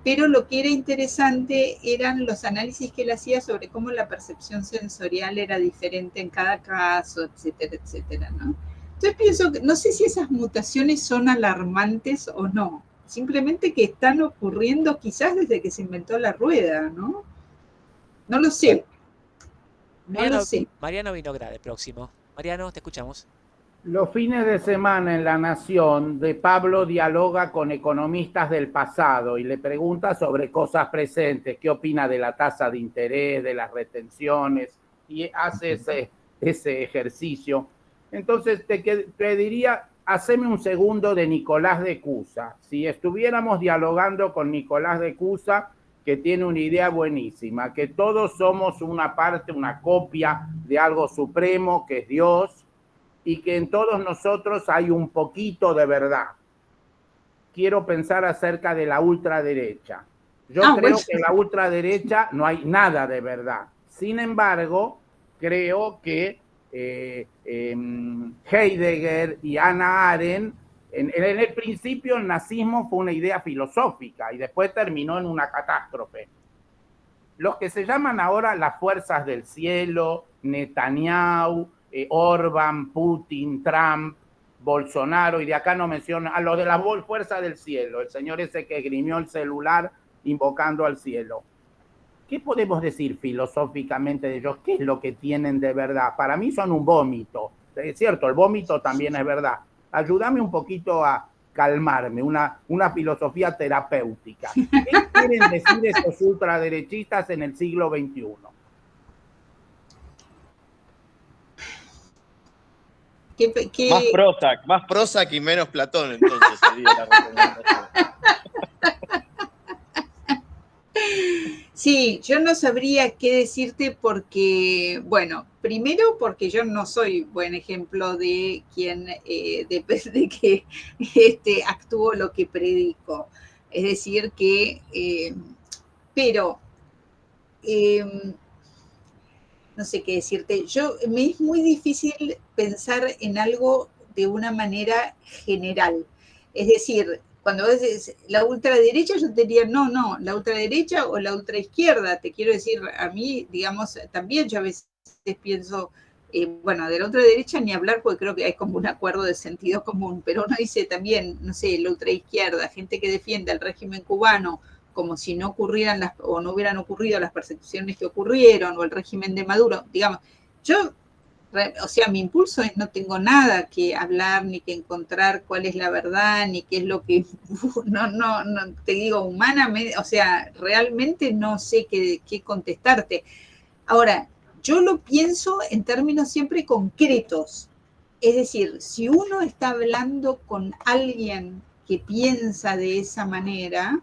pero lo que era interesante eran los análisis que él hacía sobre cómo la percepción sensorial era diferente en cada caso, etcétera, etcétera, ¿no? Entonces pienso que no sé si esas mutaciones son alarmantes o no, simplemente que están ocurriendo quizás desde que se inventó la rueda, ¿no? No lo sé. No lo sé. Mariano Vinograd, el próximo. Mariano, te escuchamos. Los fines de semana en La Nación, de Pablo dialoga con economistas del pasado y le pregunta sobre cosas presentes, qué opina de la tasa de interés, de las retenciones, y hace ese ejercicio. Entonces te diría, haceme un segundo de Nicolás de Cusa. Si estuviéramos dialogando con Nicolás de Cusa, que tiene una idea buenísima, que todos somos una parte, una copia de algo supremo, que es Dios, y que en todos nosotros hay un poquito de verdad. Quiero pensar acerca de la ultraderecha. Yo creo que en la ultraderecha no hay nada de verdad. Sin embargo, creo que Heidegger y Hannah Arendt, en el principio el nazismo fue una idea filosófica y después terminó en una catástrofe. Los que se llaman ahora las fuerzas del cielo, Netanyahu, Orbán, Putin, Trump, Bolsonaro, y de acá no menciono a los de la fuerza del cielo, el señor ese que grimió el celular invocando al cielo. ¿Qué podemos decir filosóficamente de ellos? ¿Qué es lo que tienen de verdad? Para mí son un vómito. Es cierto, el vómito también es verdad. Ayúdame un poquito a calmarme, una filosofía terapéutica. ¿Qué quieren decir estos ultraderechistas en el siglo XXI? Más Prozac y menos Platón, entonces sería la recomendación. Sí, yo no sabría qué decirte porque, bueno, primero porque yo no soy buen ejemplo de quien, de que actúo lo que predico. Es decir, que, pero, no sé qué decirte. Me es muy difícil pensar en algo de una manera general. Es decir, cuando vos decís la ultraderecha, yo te diría, no, la ultraderecha o la ultraizquierda. Te quiero decir, a mí, digamos, también yo a veces pienso, bueno, de la ultraderecha ni hablar porque creo que hay como un acuerdo de sentido común, pero uno dice también, no sé, la ultraizquierda, gente que defiende al régimen cubano como si no ocurrieran o no hubieran ocurrido las persecuciones que ocurrieron, o el régimen de Maduro, digamos, yo, o sea, mi impulso es no tengo nada que hablar, ni que encontrar cuál es la verdad, ni qué es lo que, no te digo, humanamente, o sea, realmente no sé qué contestarte. Ahora, yo lo pienso en términos siempre concretos, es decir, si uno está hablando con alguien que piensa de esa manera,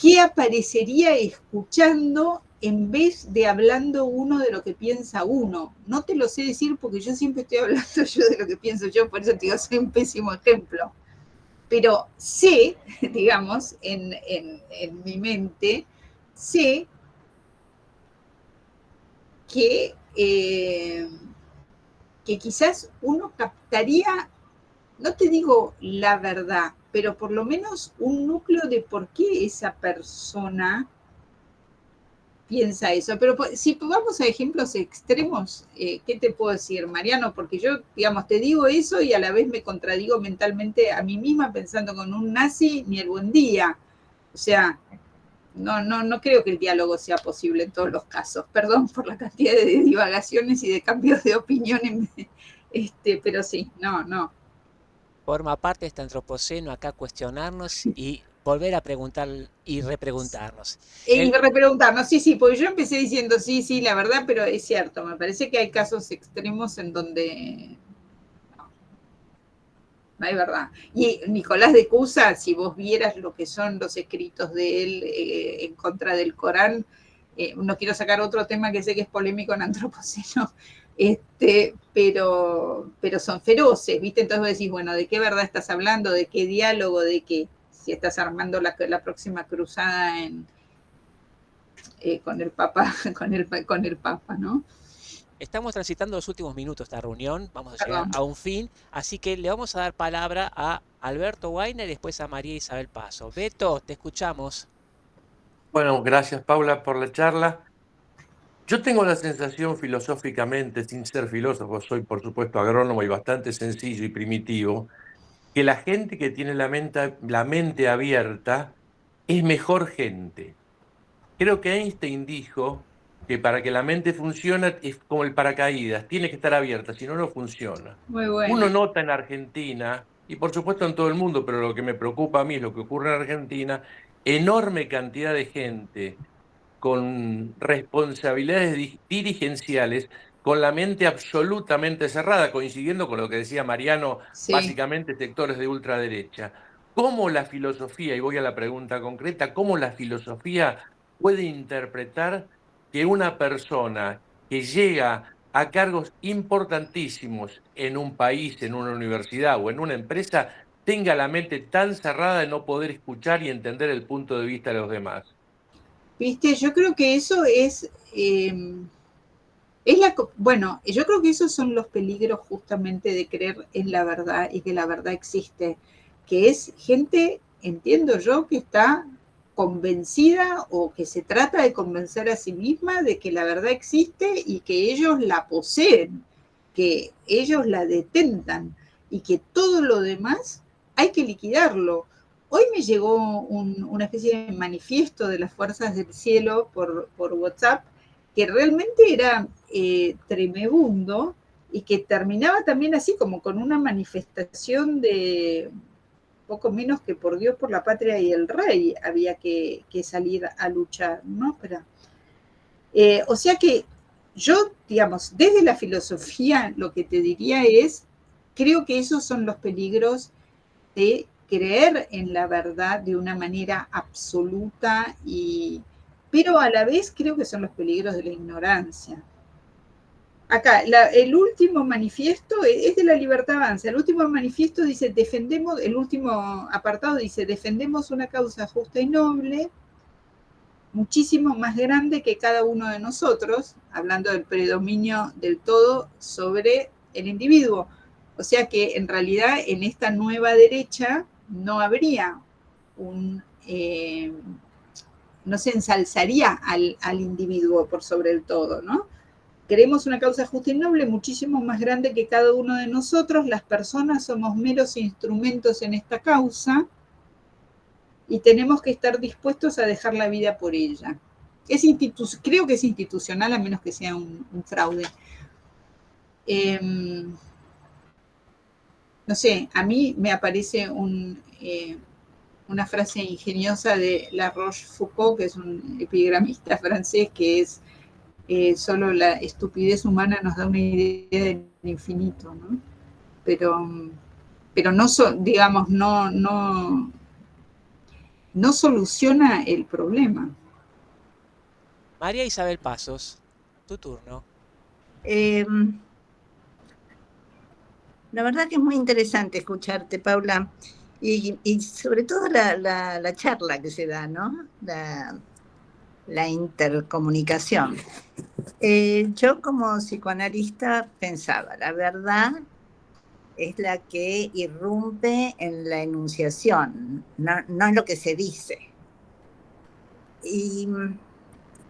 ¿qué aparecería escuchando en vez de hablando uno de lo que piensa uno? No te lo sé decir porque yo siempre estoy hablando yo de lo que pienso yo, por eso te digo, soy un pésimo ejemplo. Pero sé, digamos, en mi mente, sé que quizás uno captaría, no te digo la verdad, pero por lo menos un núcleo de por qué esa persona piensa eso. Pero si vamos a ejemplos extremos, ¿qué te puedo decir, Mariano? Porque yo, digamos, te digo eso y a la vez me contradigo mentalmente a mí misma pensando con un nazi ni el buen día. O sea, no creo que el diálogo sea posible en todos los casos. Perdón por la cantidad de divagaciones y de cambios de opinión, pero sí, no. Forma parte de este antropoceno acá cuestionarnos y volver a preguntar y repreguntarnos. Y repreguntarnos, sí, porque yo empecé diciendo sí, la verdad, pero es cierto, me parece que hay casos extremos en donde no hay verdad. Y Nicolás de Cusa, si vos vieras lo que son los escritos de él en contra del Corán, no quiero sacar otro tema que sé que es polémico en antropoceno, pero son feroces, ¿viste? Entonces vos decís, bueno, ¿de qué verdad estás hablando? ¿De qué diálogo? ¿De qué? Si estás armando la próxima cruzada con el Papa, con el Papa, ¿no? Estamos transitando los últimos minutos de esta reunión, vamos a llegar a un fin, así que le vamos a dar palabra a Alberto Weiner y después a María Isabel Paso. Beto, te escuchamos. Bueno, gracias Paula por la charla. Yo tengo la sensación filosóficamente, sin ser filósofo, soy por supuesto agrónomo y bastante sencillo y primitivo, que la gente que tiene la mente abierta es mejor gente. Creo que Einstein dijo que para que la mente funcione es como el paracaídas, tiene que estar abierta, si no, no funciona. Muy bueno. Uno nota en Argentina, y por supuesto en todo el mundo, pero lo que me preocupa a mí es lo que ocurre en Argentina, enorme cantidad de gente con responsabilidades dirigenciales, con la mente absolutamente cerrada, coincidiendo con lo que decía Mariano, Sí. básicamente sectores de ultraderecha. ¿Cómo la filosofía, y voy a la pregunta concreta, cómo la filosofía puede interpretar que una persona que llega a cargos importantísimos en un país, en una universidad o en una empresa, tenga la mente tan cerrada de no poder escuchar y entender el punto de vista de los demás? Viste, yo creo que eso bueno, yo creo que esos son los peligros justamente de creer en la verdad y que la verdad existe, que es gente, entiendo yo, que está convencida o que se trata de convencer a sí misma de que la verdad existe y que ellos la poseen, que ellos la detentan y que todo lo demás hay que liquidarlo. Hoy me llegó una especie de manifiesto de las fuerzas del cielo por WhatsApp, que realmente era tremebundo, y que terminaba también así como con una manifestación de poco menos que por Dios, por la patria y el rey había que salir a luchar, ¿no? O sea que yo, digamos, desde la filosofía lo que te diría es, creo que esos son los peligros de creer en la verdad de una manera absoluta, pero a la vez creo que son los peligros de la ignorancia. Acá, el último manifiesto es de la Libertad Avanza. El último manifiesto dice, el último apartado dice, defendemos una causa justa y noble, muchísimo más grande que cada uno de nosotros, hablando del predominio del todo sobre el individuo. O sea que en realidad en esta nueva derecha no habría no se ensalzaría al individuo por sobre el todo, ¿no? Queremos una causa justa y noble muchísimo más grande que cada uno de nosotros. Las personas somos meros instrumentos en esta causa y tenemos que estar dispuestos a dejar la vida por ella. Creo que es institucional, a menos que sea un fraude. No sé, a mí me aparece una frase ingeniosa de La Rochefoucauld, que es un epigramista francés, que es solo la estupidez humana nos da una idea del infinito, ¿no? Pero no, digamos, no soluciona el problema. María Isabel Pasos, tu turno. La verdad que es muy interesante escucharte, Paula, y sobre todo la charla que se da, ¿no? La intercomunicación. Yo como psicoanalista pensaba, la verdad es la que irrumpe en la enunciación, no en lo que se dice. Y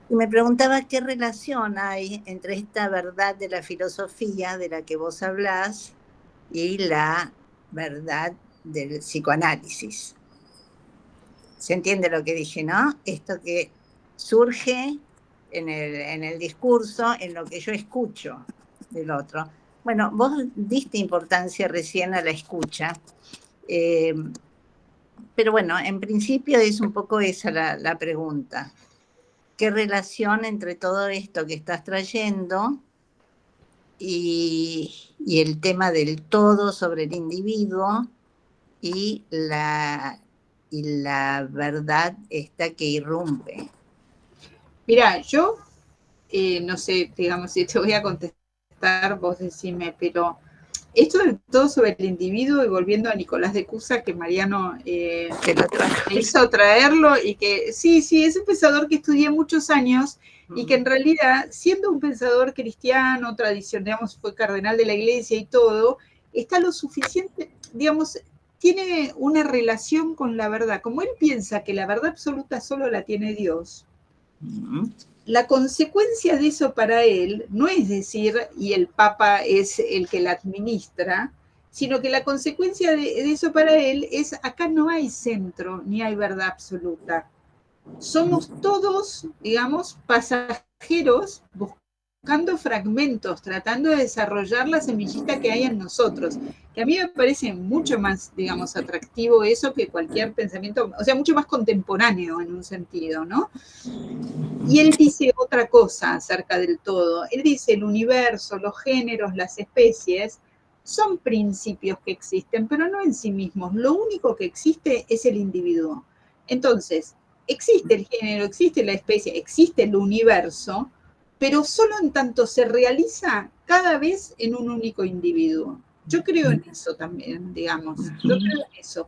me preguntaba qué relación hay entre esta verdad de la filosofía de la que vos hablás y la verdad del psicoanálisis. ¿Se entiende lo que dije, no? Esto que surge en el discurso, en lo que yo escucho del otro. Bueno, vos diste importancia recién a la escucha, pero bueno, en principio es un poco esa la pregunta. ¿Qué relación entre todo esto que estás trayendo y el tema del todo sobre el individuo y la verdad esta que irrumpe? Mira, yo no sé, digamos, si te voy a contestar, vos decime, pero esto del todo sobre el individuo, y volviendo a Nicolás de Cusa, que Mariano me hizo traerlo, y que sí, es un pensador que estudié muchos años, y que en realidad, siendo un pensador cristiano, tradicional, digamos, fue cardenal de la iglesia y todo, está lo suficiente, digamos, tiene una relación con la verdad. Como él piensa que la verdad absoluta solo la tiene Dios, la consecuencia de eso para él no es decir, y el Papa es el que la administra, sino que la consecuencia de eso para él es, acá no hay centro, ni hay verdad absoluta. Somos todos, digamos, pasajeros buscando fragmentos, tratando de desarrollar la semillita que hay en nosotros, que a mí me parece mucho más, digamos, atractivo eso que cualquier pensamiento, o sea, mucho más contemporáneo en un sentido, ¿no? Y él dice otra cosa acerca del todo. Él dice el universo, los géneros, las especies, son principios que existen, pero no en sí mismos. Lo único que existe es el individuo. Entonces, existe el género, existe la especie, existe el universo, pero solo en tanto se realiza cada vez en un único individuo. Yo creo en eso también, digamos. Yo creo en eso.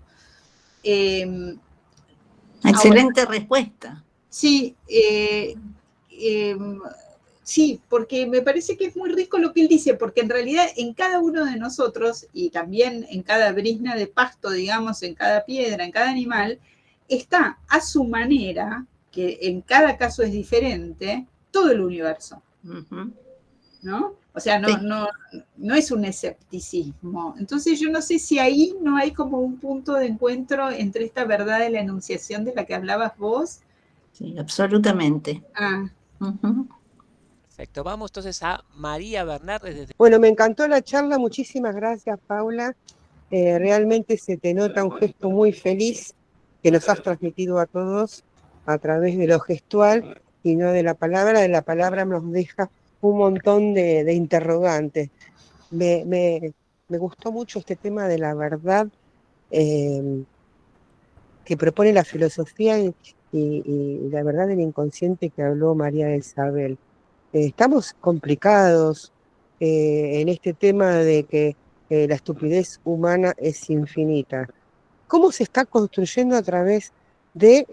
Excelente respuesta. Sí, sí, porque me parece que es muy rico lo que él dice, porque en realidad en cada uno de nosotros, y también en cada brizna de pasto, digamos, en cada piedra, en cada animal, está a su manera, que en cada caso es diferente, todo el universo. ¿No? O sea, no es un escepticismo. Entonces yo no sé si ahí no hay como un punto de encuentro entre esta verdad de la enunciación de la que hablabas vos. Sí, absolutamente. Perfecto. Vamos entonces a María Bernardes desde... Bueno, me encantó la charla, muchísimas gracias, Paula. Realmente se te nota un gesto muy feliz que nos has transmitido a todos a través de lo gestual y no de la palabra. De la palabra nos deja un montón de interrogantes. Me gustó mucho este tema de la verdad que propone la filosofía y la verdad del inconsciente que habló María Isabel. Estamos complicados en este tema de que la estupidez humana es infinita. ¿Cómo se está construyendo a través de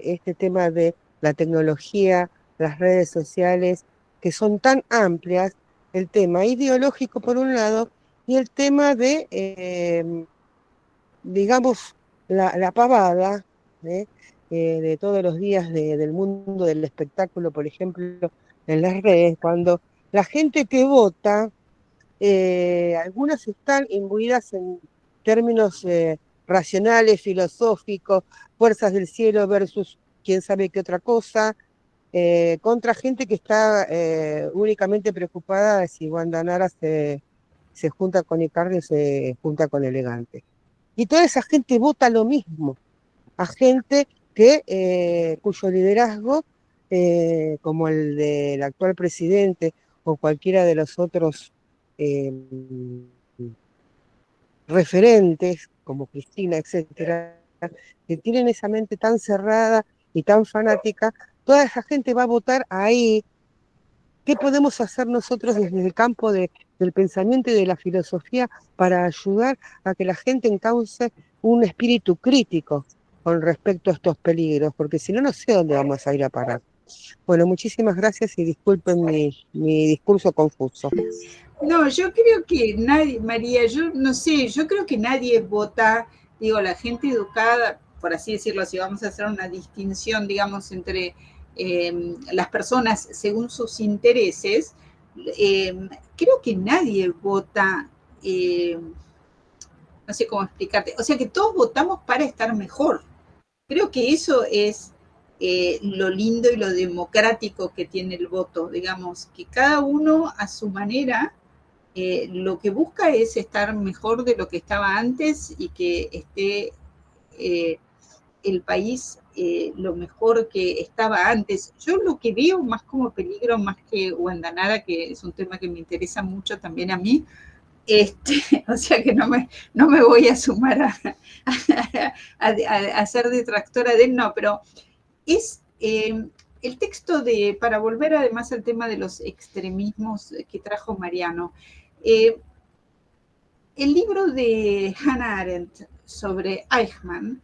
este tema de la tecnología, las redes sociales, que son tan amplias, el tema ideológico por un lado y el tema de, digamos, la pavada de todos los días del mundo del espectáculo, por ejemplo, en las redes, cuando la gente que vota, algunas están imbuidas en términos racionales, filosóficos, fuerzas del cielo versus quién sabe qué otra cosa, contra gente que está únicamente preocupada de si Wanda Nara se junta con Icardi o se junta con Elegante. Y toda esa gente vota lo mismo, a gente cuyo liderazgo, como el del actual presidente o cualquiera de los otros referentes, como Cristina, etcétera, que tienen esa mente tan cerrada y tan fanática, toda esa gente va a votar ahí. ¿Qué podemos hacer nosotros desde el campo del pensamiento y de la filosofía para ayudar a que la gente encauce un espíritu crítico con respecto a estos peligros? Porque si no, no sé dónde vamos a ir a parar. Bueno, muchísimas gracias y disculpen mi discurso confuso. No, yo creo que nadie, María, yo no sé, yo creo que nadie vota, digo, la gente educada, por así decirlo, si vamos a hacer una distinción, digamos, entre las personas según sus intereses, creo que nadie vota, no sé cómo explicarte, o sea que todos votamos para estar mejor. Creo que eso es lo lindo y lo democrático que tiene el voto, digamos, que cada uno a su manera lo que busca es estar mejor de lo que estaba antes y que esté el país lo mejor que estaba antes. Yo lo que veo más como peligro, más que Wanda Nara, que es un tema que me interesa mucho también a mí, o sea que no me voy a sumar a ser detractora de él, no, pero es el texto para volver además al tema de los extremismos que trajo Mariano, el libro de Hannah Arendt sobre Eichmann,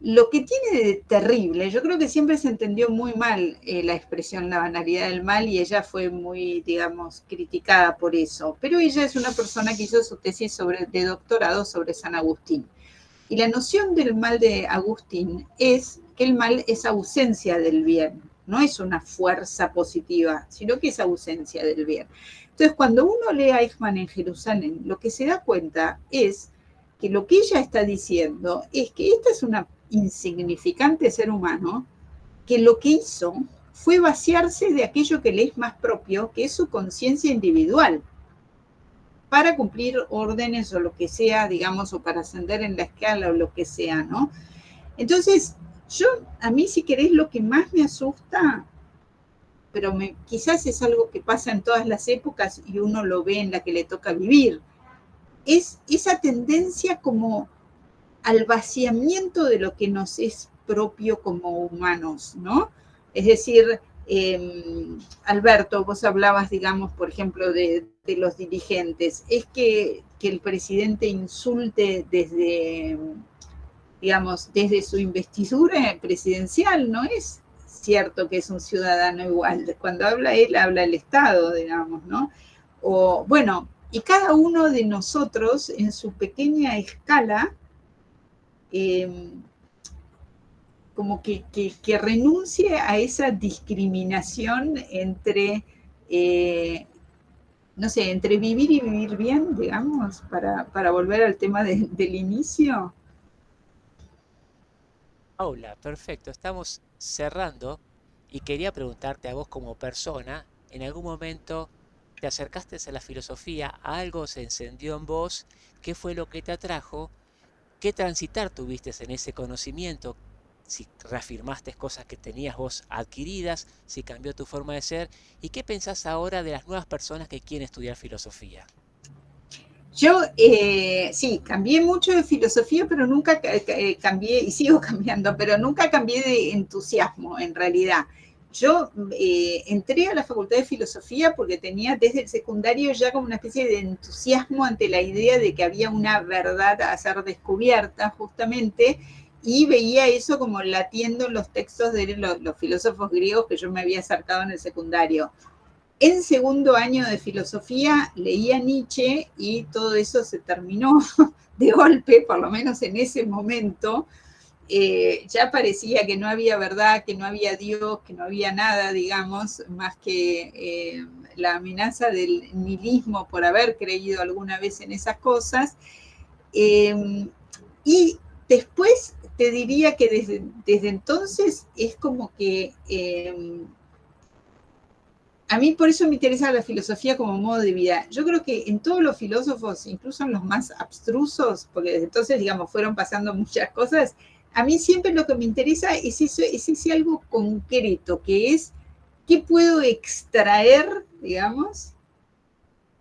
lo que tiene de terrible, yo creo que siempre se entendió muy mal la expresión la banalidad del mal y ella fue muy, digamos, criticada por eso, pero ella es una persona que hizo su tesis de doctorado sobre San Agustín. Y la noción del mal de Agustín es que el mal es ausencia del bien, no es una fuerza positiva, sino que es ausencia del bien. Entonces, cuando uno lee a Eichmann en Jerusalén, lo que se da cuenta es que lo que ella está diciendo es que esta es una insignificante ser humano que lo que hizo fue vaciarse de aquello que le es más propio, que es su conciencia individual, para cumplir órdenes o lo que sea, digamos, o para ascender en la escala o lo que sea, ¿no? Entonces, a mí si querés lo que más me asusta, pero quizás es algo que pasa en todas las épocas y uno lo ve en la que le toca vivir, es esa tendencia como al vaciamiento de lo que nos es propio como humanos, ¿no? Es decir, Alberto, vos hablabas, digamos, por ejemplo, de los dirigentes. Es que el presidente insulte desde su investidura presidencial, no es cierto que es un ciudadano igual. Cuando habla él, habla el Estado, digamos, ¿no? O, bueno, y cada uno de nosotros en su pequeña escala, como que renuncie a esa discriminación entre, no sé, entre vivir y vivir bien, digamos, para volver al tema del inicio. Paula, perfecto. Estamos cerrando Y quería preguntarte a vos como persona, ¿en algún momento te acercaste a la filosofía, algo se encendió en vos? ¿Qué fue lo que te atrajo? ¿Qué transitar tuviste en ese conocimiento? Si reafirmaste cosas que tenías vos adquiridas, si cambió tu forma de ser, ¿y qué pensás ahora de las nuevas personas que quieren estudiar filosofía? Yo sí, cambié mucho de filosofía, pero nunca cambié, y sigo cambiando, pero nunca cambié de entusiasmo en realidad. Yo entré a la Facultad de Filosofía porque tenía desde el secundario ya como una especie de entusiasmo ante la idea de que había una verdad a ser descubierta justamente, y veía eso como latiendo en los textos de los filósofos griegos que yo me había acercado en el secundario. En segundo año de filosofía leía Nietzsche y todo eso se terminó de golpe, por lo menos en ese momento. Ya parecía que no había verdad, que no había Dios, que no había nada, digamos, más que la amenaza del nihilismo por haber creído alguna vez en esas cosas. Y después te diría que desde entonces es como que a mí por eso me interesa la filosofía como modo de vida. Yo creo que en todos los filósofos, incluso en los más abstrusos, porque desde entonces, digamos, fueron pasando muchas cosas, a mí siempre lo que me interesa es eso, es ese algo concreto, que es qué puedo extraer, digamos,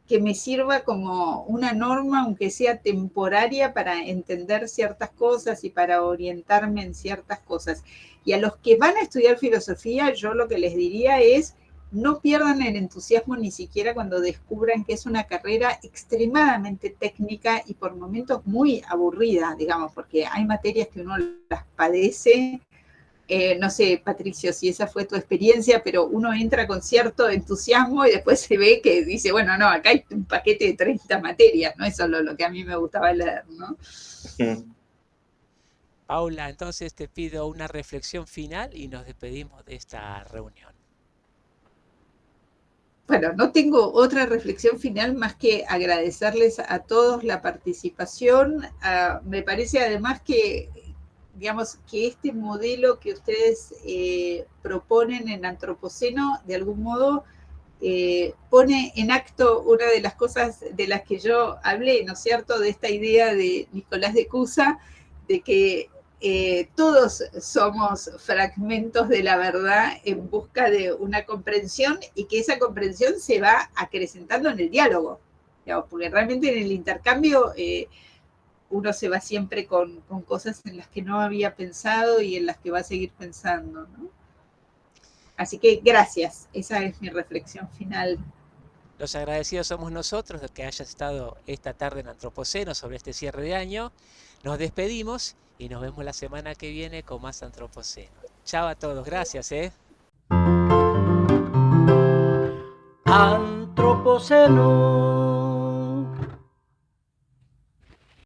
que me sirva como una norma, aunque sea temporaria, para entender ciertas cosas y para orientarme en ciertas cosas. Y a los que van a estudiar filosofía, yo lo que les diría es, no pierdan el entusiasmo ni siquiera cuando descubran que es una carrera extremadamente técnica y por momentos muy aburrida, digamos, porque hay materias que uno las padece. No sé, Patricio, si esa fue tu experiencia, pero uno entra con cierto entusiasmo y después se ve que dice, bueno, no, acá hay un paquete de 30 materias, no es solo lo que a mí me gustaba leer, ¿no? Paula, entonces te pido una reflexión final y nos despedimos de esta reunión. Bueno, no tengo otra reflexión final más que agradecerles a todos la participación. Me parece además que, digamos, que este modelo que ustedes proponen en Antropoceno, de algún modo, pone en acto una de las cosas de las que yo hablé, ¿no es cierto?, de esta idea de Nicolás de Cusa, de que todos somos fragmentos de la verdad en busca de una comprensión y que esa comprensión se va acrecentando en el diálogo, digamos, porque realmente en el intercambio uno se va siempre con cosas en las que no había pensado y en las que va a seguir pensando, ¿no? Así que gracias, esa es mi reflexión final. Los agradecidos somos nosotros de que hayas estado esta tarde en Antropoceno sobre este cierre de año. Nos despedimos y nos vemos la semana que viene con más Antropoceno. Chao a todos, gracias. Antropoceno.